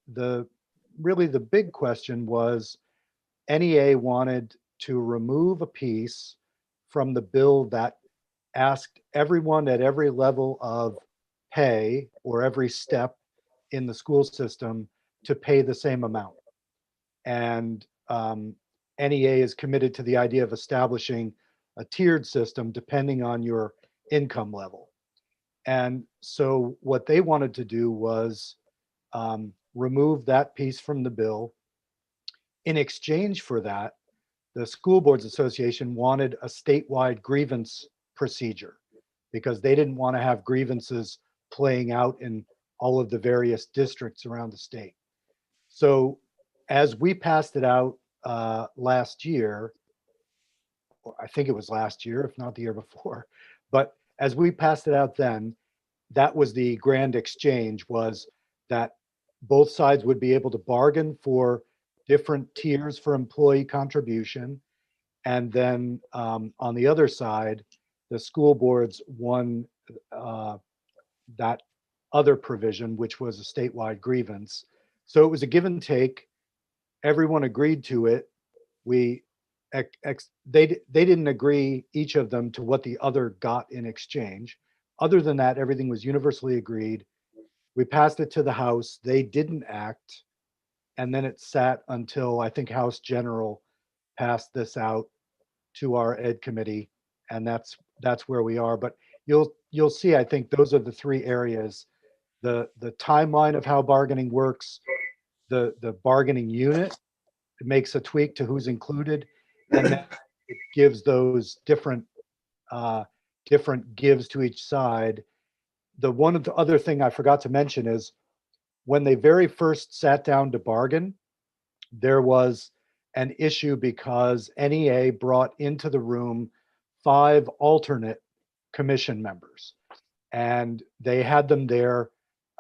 really the big question was NEA wanted to remove a piece from the bill that asked everyone at every level of pay or every step in the school system to pay the same amount. And NEA is committed to the idea of establishing a tiered system depending on your income level. And so what they wanted to do was remove that piece from the bill. In exchange for that, the School Boards Association wanted a statewide grievance procedure because they didn't want to have grievances playing out in all of the various districts around the state. So as we passed it out last year, or I think it was last year, if not the year before, but as we passed it out then, that was the grand exchange, was that both sides would be able to bargain for different tiers for employee contribution. And then on the other side, the school boards won that other provision, which was a statewide grievance. So it was a give and take. Everyone agreed to it. They didn't agree, each of them, to what the other got in exchange. Other than that, everything was universally agreed. We passed it to the House. They didn't act. And then it sat until I think House General passed this out to our Ed Committee. And that's where we are. But you'll see, I think those are the three areas: the timeline of how bargaining works, the bargaining unit makes a tweak to who's included, and then it gives those different gives to each side. The other thing I forgot to mention is when they very first sat down to bargain, there was an issue because NEA brought into the room 5 alternate commission members, and they had them there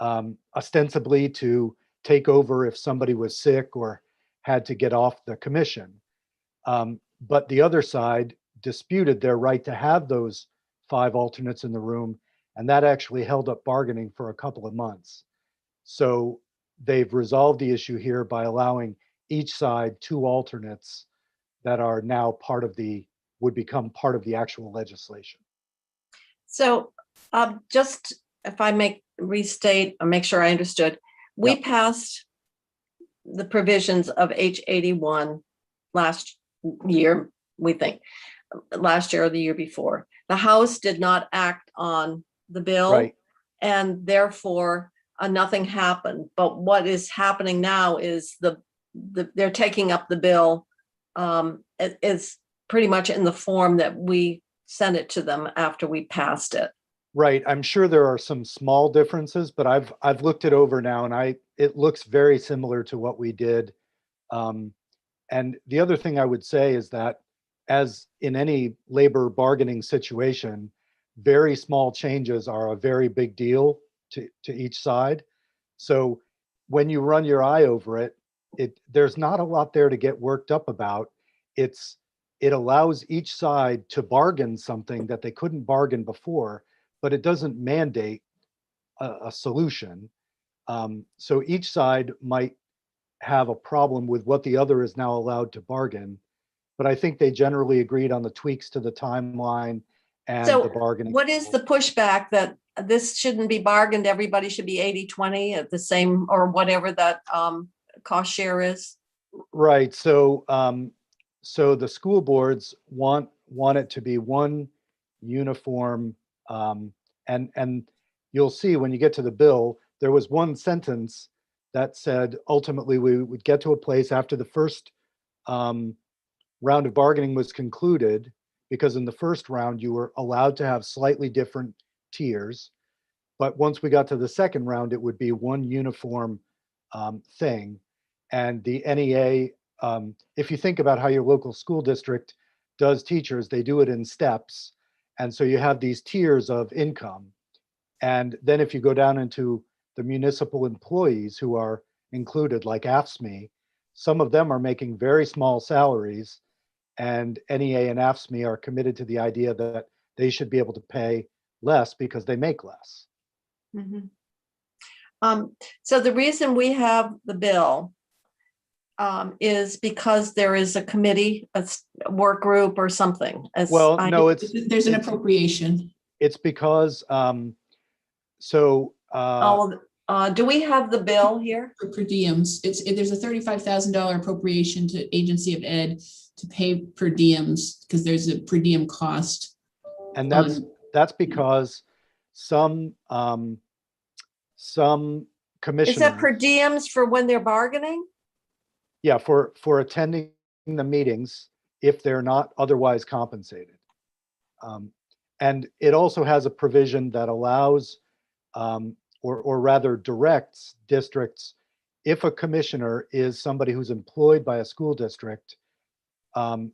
ostensibly to take over if somebody was sick or had to get off the commission. But the other side disputed their right to have those 5 alternates in the room, and that actually held up bargaining for a couple of months. So they've resolved the issue here by allowing each side 2 alternates that are now would become part of the actual legislation. So just if I restate or make sure I understood, we Yep. passed the provisions of H81 last year, we think, last year or the year before. The House did not act on the bill, Right. and therefore nothing happened. But what is happening now is they're taking up the bill. It's pretty much in the form that we sent it to them after we passed it. Right. I'm sure there are some small differences, but I've looked it over now, and it looks very similar to what we did. And the other thing I would say is that, as in any labor bargaining situation, very small changes are a very big deal to each side. So when you run your eye over it, there's not a lot there to get worked up about. It allows each side to bargain something that they couldn't bargain before, but it doesn't mandate a solution. So each side might have a problem with what the other is now allowed to bargain, but I think they generally agreed on the tweaks to the timeline and So the bargaining. what is the pushback that this shouldn't be bargained? Everybody should be 80-20 at the same, or whatever that cost share is? Right. So the school boards want it to be one uniform, and you'll see when you get to the bill, there was one sentence that said ultimately we would get to a place after the first round of bargaining was concluded, because in the first round you were allowed to have slightly different tiers, but once we got to the second round, it would be one uniform thing. And the NEA, if you think about how your local school district does teachers, they do it in steps. And so you have these tiers of income. And then if you go down into the municipal employees who are included, like AFSCME, some of them are making very small salaries, and NEA and AFSCME are committed to the idea that they should be able to pay less because they make less. Mm-hmm. So the reason we have the bill is because there is a committee, a work group or something. Well, no, There's an appropriation. It's because, do we have the bill here? For per diems, there's a $35,000 appropriation to Agency of Ed to pay per diems, because there's a per diem cost. And that's because some commissioners. Is that per diems for when they're bargaining? Yeah, for attending the meetings if they're not otherwise compensated. And it also has a provision that allows, or rather directs districts, if a commissioner is somebody who's employed by a school district, NEA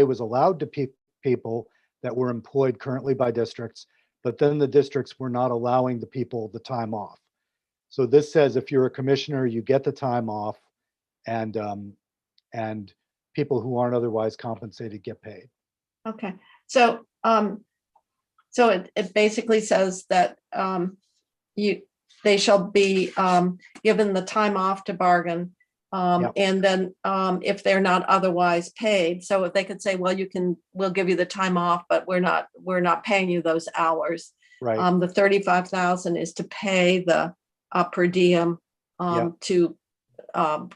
was allowed to people that were employed currently by districts, but then the districts were not allowing the people the time off. So this says if you're a commissioner, you get the time off, and people who aren't otherwise compensated get paid. Okay, so it basically says that they shall be given the time off to bargain, Yep. and then if they're not otherwise paid. So if they could say, well, we'll give you the time off, but we're not paying you those hours. Right. The 35,000 is to pay the per diem Yep. to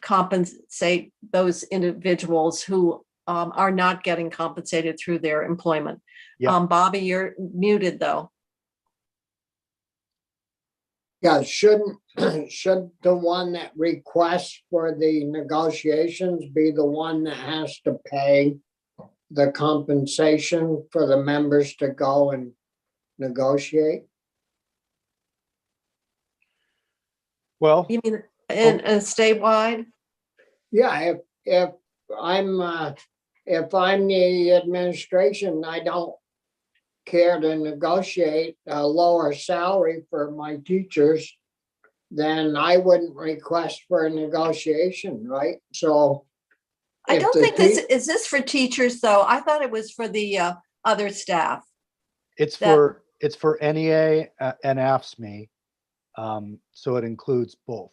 compensate those individuals who are not getting compensated through their employment. Yep. Bobby, you're muted though. Yeah, shouldn't, should the one that requests for the negotiations be the one that has to pay the compensation for the members to go and negotiate? Well, You mean in statewide? Yeah, if I'm, if I'm the administration, I don't care to negotiate a lower salary for my teachers, then I wouldn't request for a negotiation, right? So. I if don't the think this, te- is this for teachers though? I thought it was for the other staff. it's That- for NEA and AFSCME. So it includes both.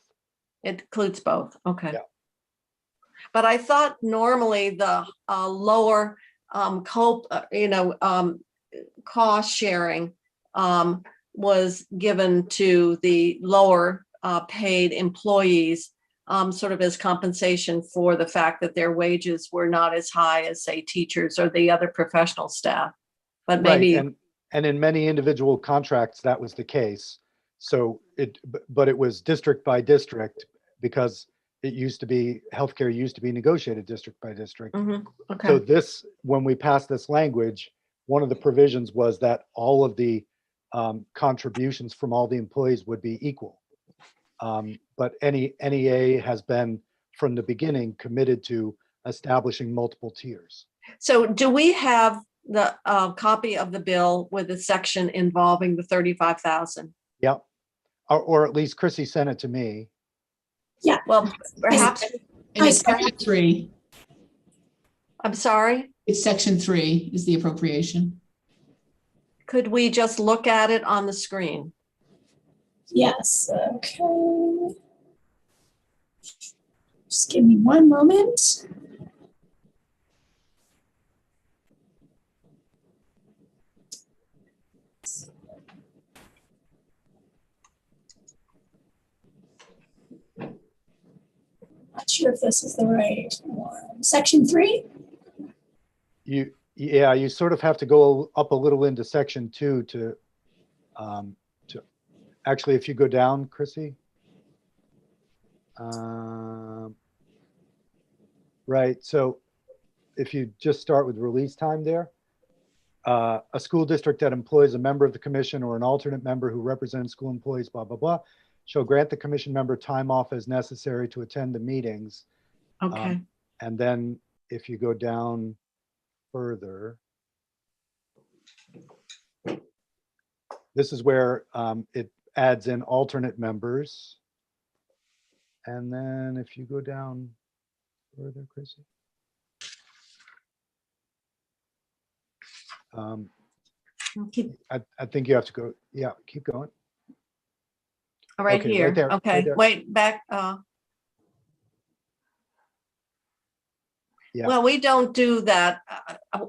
It includes both, okay. Yeah. But I thought normally the lower cost sharing was given to the lower paid employees, sort of as compensation for the fact that their wages were not as high as, say, teachers or the other professional staff. But maybe, Right, and in many individual contracts, that was the case. So but it was district by district because it used to be, healthcare used to be negotiated district by district. Mhm, So okay, this, when we passed this language, one of the provisions was that all of the contributions from all the employees would be equal. But NEA has been, from the beginning, committed to establishing multiple tiers. so do we have the copy of the bill with the section involving the 35,000? Yep. Or at least Chrissy sent it to me. Well, perhaps, And it's section 3. I'm sorry, It's section 3 is the appropriation. could we just look at it on the screen? Yes, okay. Just give me one moment. Not sure if this is the right one. Section 3? Yeah, you sort of have to go up a little into section 2 to actually, if you go down, Chrissy. Right, so if you just start with release time there, a school district that employs a member of the commission or an alternate member who represents school employees, blah, blah, blah, shall grant the commission member time off as necessary to attend the meetings. Okay, And then if you go down further, this is where it adds in alternate members. And then if you go down further, Chrissy. keep, I think you have to go, yeah, keep going. right Okay, right here, there, right okay, there. wait, back, Yeah. well, we don't do that.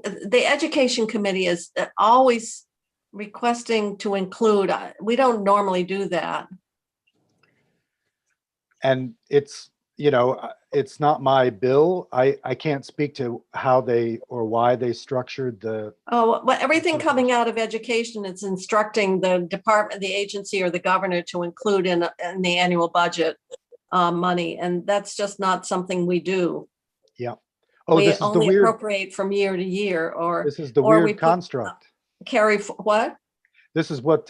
The education committee is always requesting to include, we don't normally do that. And it's, you know, it's not my bill. I can't speak to how they or why they structured the, Oh, well, everything coming out of education, it's instructing the department, the agency or the governor to include in the annual budget money. And that's just not something we do. yeah. Oh, We this is the only weird, appropriate from year to year or this is the or we weird put- construct. carry, what? This is what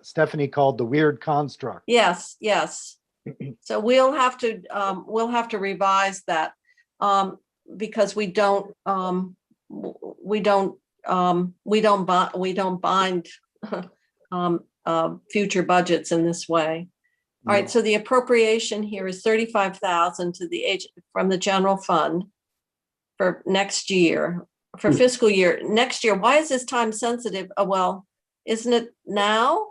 Stephanie called the weird construct. Yes, yes. So we'll have to revise that because we don't bind future budgets in this way. All right, so the appropriation here is 35,000 to the from the general fund for next year, for fiscal year next year. Why is this time sensitive? Well, isn't it now?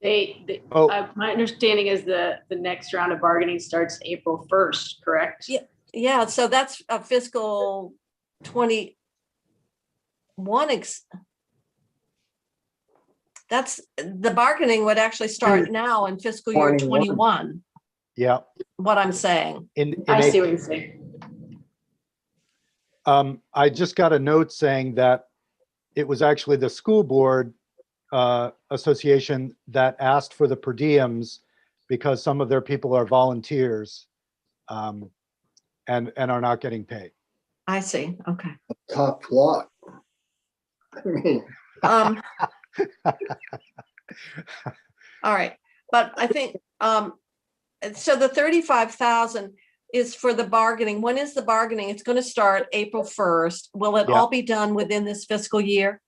My understanding is the next round of bargaining starts April 1st, correct? Yeah. Yeah, so that's a fiscal 21. That's, the bargaining would actually start now in fiscal year 21, Yeah. what I'm saying. I see what you're saying. I just got a note saying that it was actually the school board association that asked for the per diems because some of their people are volunteers and are not getting paid. I see. Okay. Tough luck. I mean, All right. But I think, so the 35,000 is for the bargaining. When is the bargaining? It's going to start April 1st. Will it Yeah. all be done within this fiscal year?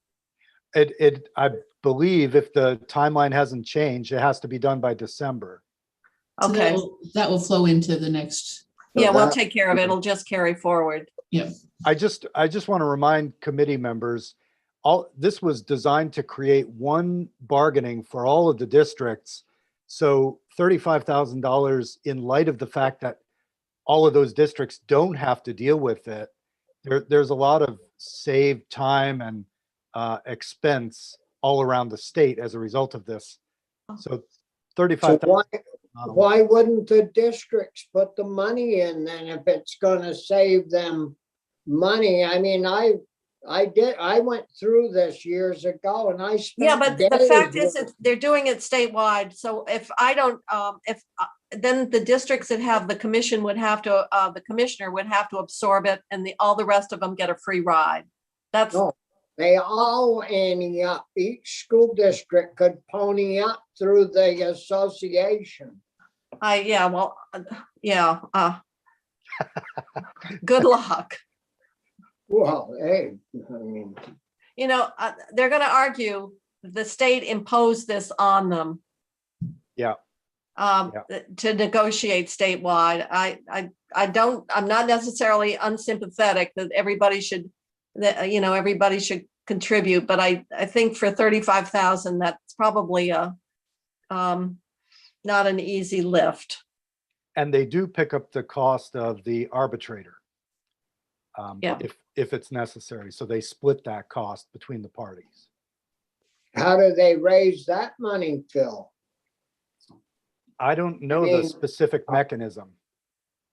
I believe if the timeline hasn't changed, it has to be done by December. So Okay. that will flow into the next. Yeah, we'll that- take care of it. It'll just carry forward. I just want to remind committee members, this was designed to create one bargaining for all of the districts. So $35,000 in light of the fact that all of those districts don't have to deal with it. There's a lot of saved time and expense all around the state as a result of this. So so 35,000. why wouldn't the districts put the money in then if it's gonna save them money? I mean, I went through this years ago and I spent. Yeah, but the days fact is, with- they're doing it statewide. So if I don't, then the districts that have the commission would have to, the commissioner would have to absorb it, and all the rest of them get a free ride. That's, No, they all ante up. Each school district could pony up through the association. good luck. Well, hey, I mean, You know, they're going to argue the state imposed this on them. Yeah. To negotiate statewide. I'm not necessarily unsympathetic that everybody should contribute, but I think for 35,000, that's probably not an easy lift. And they do pick up the cost of the arbitrator. Yeah. If it's necessary. So they split that cost between the parties. how do they raise that money, Phil? I don't know the specific mechanism.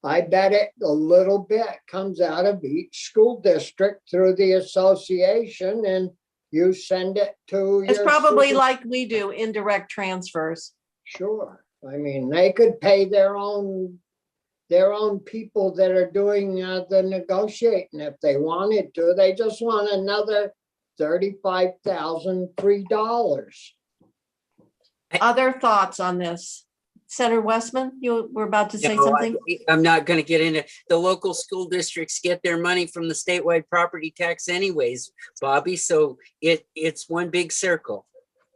I bet it a little bit comes out of each school district through the association and you send it to It's your probably super- like we do, indirect transfers. Sure. I mean, they could pay their own people that are doing the negotiating if they wanted to. They just want another $35,000 free dollars. Other thoughts on this? Senator Westman, you were about to say No, something? I'm not going to get into, the local school districts get their money from the statewide property tax anyways, Bobby. So it's one big circle.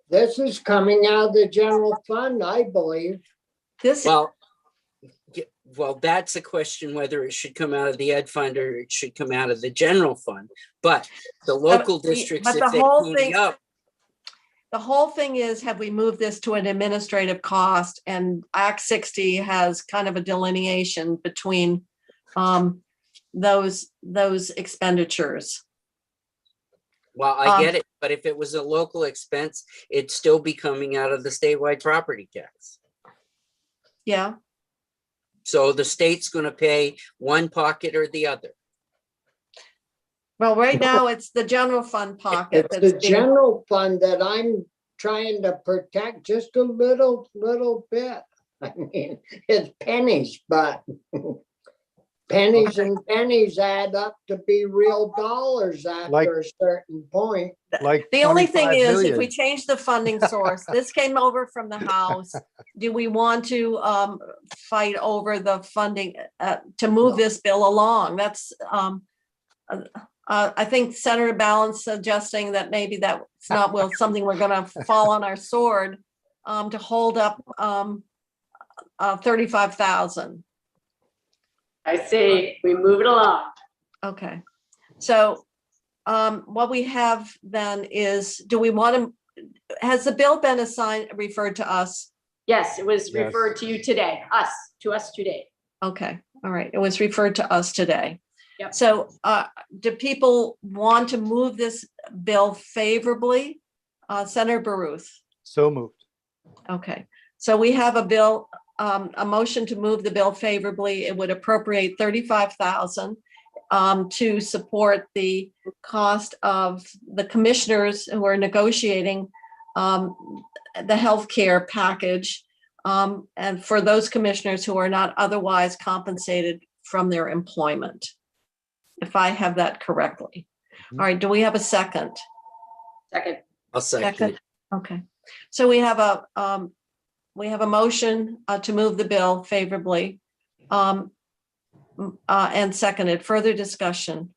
This is coming out of the general fund, I believe. Well, that's a question whether it should come out of the ed fund or it should come out of the general fund. But the local districts, but if the they whole pony thing- up, The whole thing is, have we moved this to an administrative cost? And Act 60 has kind of a delineation between those expenditures. well, I get it. But if it was a local expense, it'd still be coming out of the statewide property tax. Yeah, So the state's going to pay one pocket or the other. well, right now it's the general fund pocket. It's that's the being- general fund that I'm trying to protect just a little bit. I mean, it's pennies, but pennies and pennies add up to be real dollars Like- after a certain point. Like The only thing 25 is, if million. we change the funding source, this came over from the House. Do we want to fight over the funding to move No. this bill along? That's, I think Senator Balance suggesting that maybe that's not something we're gonna fall on our sword to hold up 35,000. I say we move it along. Okay, so what we have then is, do we want to, has the bill been referred to us? Yes, it was Yes. referred to you today, to us today. Okay, all right, it was referred to us today. Yep. So do people want to move this bill favorably? Senator Baruth? So moved. Okay, so we have a bill, a motion to move the bill favorably. It would appropriate 35,000 to support the cost of the commissioners who are negotiating the healthcare package, and for those commissioners who are not otherwise compensated from their employment, if I have that correctly. All right, do we have a second? Second. I'll second it. Okay, so we have a motion to move the bill favorably, and seconded. Further discussion?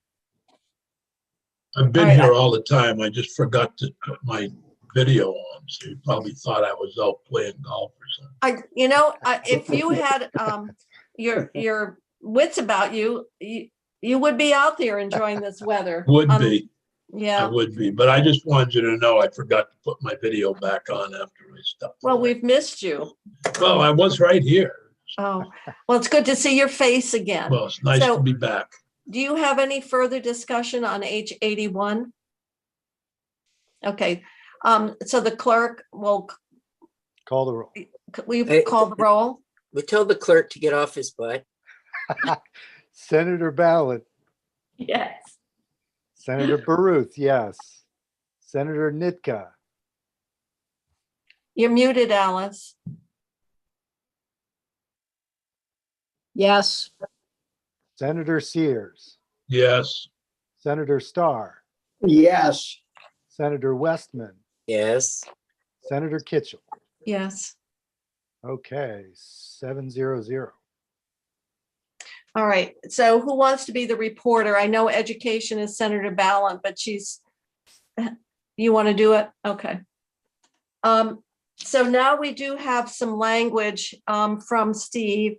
I've been All right. here all the time. I just forgot to put my video on, so you probably thought I was out playing golf or something. If you had your wits about you, you would be out there enjoying this weather. Would be. I Yeah. would be, but I just wanted you to know I forgot to put my video back on after I stepped Well, away. we've missed you. Well, I was right here. Oh, well, it's good to see your face again. Well, it's nice So- to be back. Do you have any further discussion on H81? Okay, so the clerk will Call the roll. we call the roll? We tell the clerk to get off his butt. Senator Ballard, Yes. Senator Baruth, yes. Senator Nitka, You're muted, Alice. Yes, Senator Sears, Yes, Senator Starr, Yes, Senator Westman, Yes. Senator Kitchell. Yes. Okay, 700. All right, so who wants to be the reporter? I know education is Senator Ballard, but you want to do it? Okay. So now we do have some language from Steve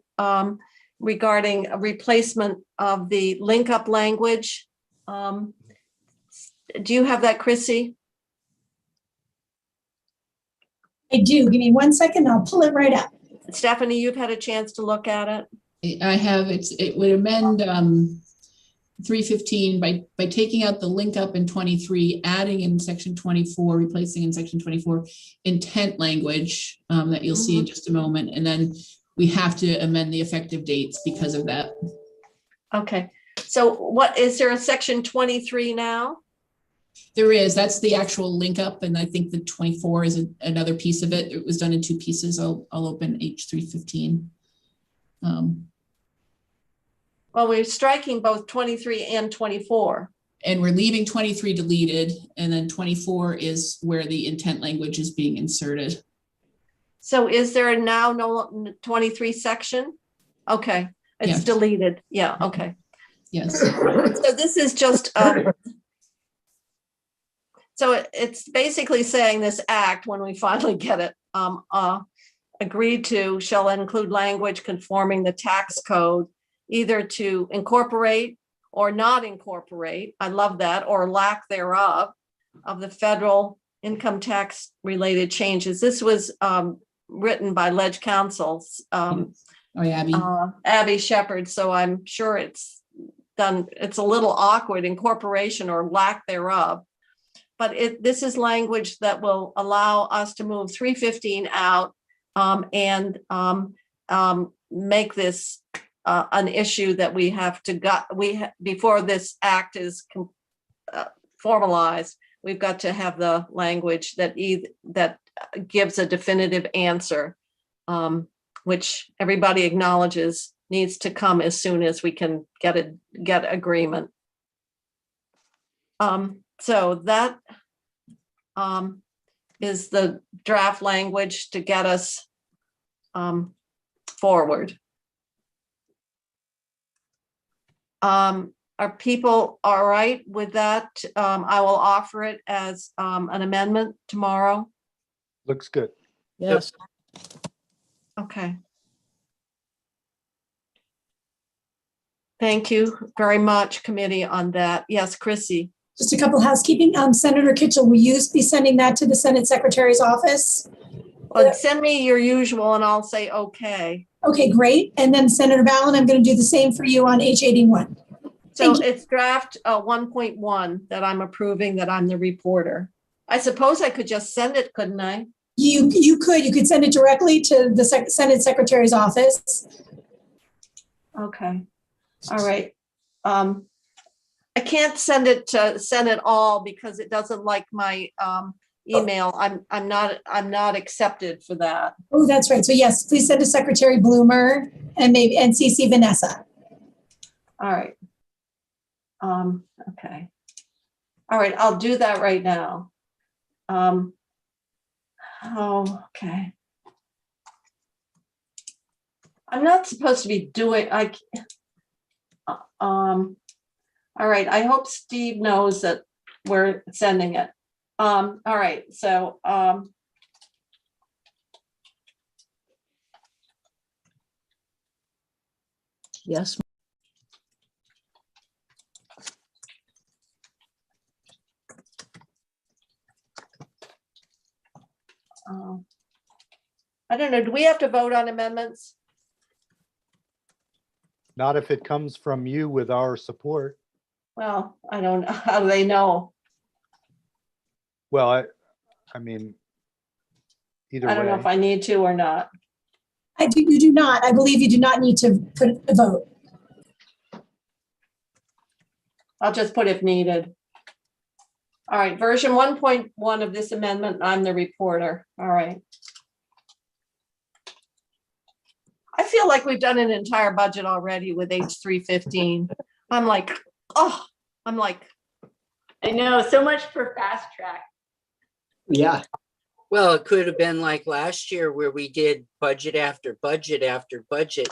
regarding a replacement of the Linkup language. Do you have that, Chrissy? I do. Give me 1 second. I'll pull it right up. Stephanie, you've had a chance to look at it. I have, it would amend 315 by taking out the link up in 23, adding in section 24, replacing in section 24 intent language that you'll see in just a moment. And then we have to amend the effective dates because of that. Okay, so what, is there a section 23 now? There is, that's the actual link up. And I think the 24 is another piece of it. It was done in two pieces. I'll open H315. Well, we're striking both 23 and 24. And we're leaving 23 deleted, and then 24 is where the intent language is being inserted. So is there now no 23 section? Okay, it's Yes. deleted. Yeah, okay. Yes. So this is just, so it's basically saying this act, when we finally get it, agreed to shall include language conforming the tax code, either to incorporate or not incorporate, I love that, or lack thereof, of the federal income tax related changes. This was written by Ledge Council's Abby. Abby Shepherd, so I'm sure it's done, it's a little awkward, incorporation or lack thereof. But this is language that will allow us to move 315 out and make this an issue that we have to before this act is formalized. We've got to have the language that gives a definitive answer, which everybody acknowledges needs to come as soon as we can get agreement. So that is the draft language to get us forward. Are people all right with that? I will offer it as an amendment tomorrow. Looks good. yes. Okay. Thank you very much, committee, on that. Yes, Chrissy. Just a couple housekeeping. Senator Kitchell, will you be sending that to the Senate Secretary's office? Well, send me your usual and I'll say, okay. Okay, great. And then Senator Ballard, I'm going to do the same for you on H81. So Thank you. it's draft 1.1 that I'm approving, that I'm the reporter. I suppose I could just send it, couldn't I? You could send it directly to the Senate Secretary's office. Okay. All right. I can't send it to Senate all because it doesn't like my email. I'm not accepted for that. Oh, that's right. So yes, please send to Secretary Bloomer and maybe and CC Vanessa. All right. Okay. All right, I'll do that right now. Oh, okay. I'm not supposed to be doing, all right, I hope Steve knows that we're sending it. All right, so, Yes. I don't know, do we have to vote on amendments? Not if it comes from you with our support. Well, I don't know, how do they know? Well, I mean, either I don't know if way. I need to or not. You do not. I believe you do not need to put a vote. I'll just put if needed. All right, version 1.1 of this amendment, I'm the reporter. All right. I feel like we've done an entire budget already with H315. I'm like, oh, I know, so much for fast track. Yeah, Well, it could have been like last year where we did budget after budget after budget.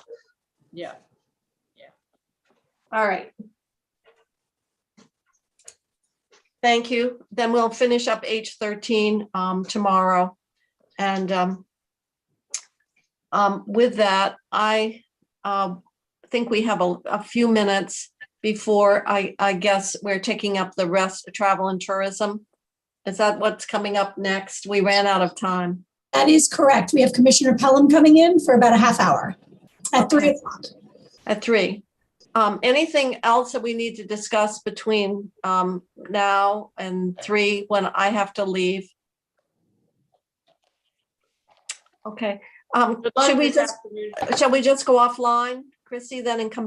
Yeah. all right. Thank you. Then we'll finish up H13 tomorrow. And with that, I think we have a few minutes before I guess we're taking up the rest of travel and tourism. Is that what's coming up next? We ran out of time. That is correct. We have Commissioner Pelham coming in for about a half hour at 3 o'clock. At 3. Anything else that we need to discuss between now and 3 when I have to leave? Okay. Shall we just go offline, Chrissy, then and come back?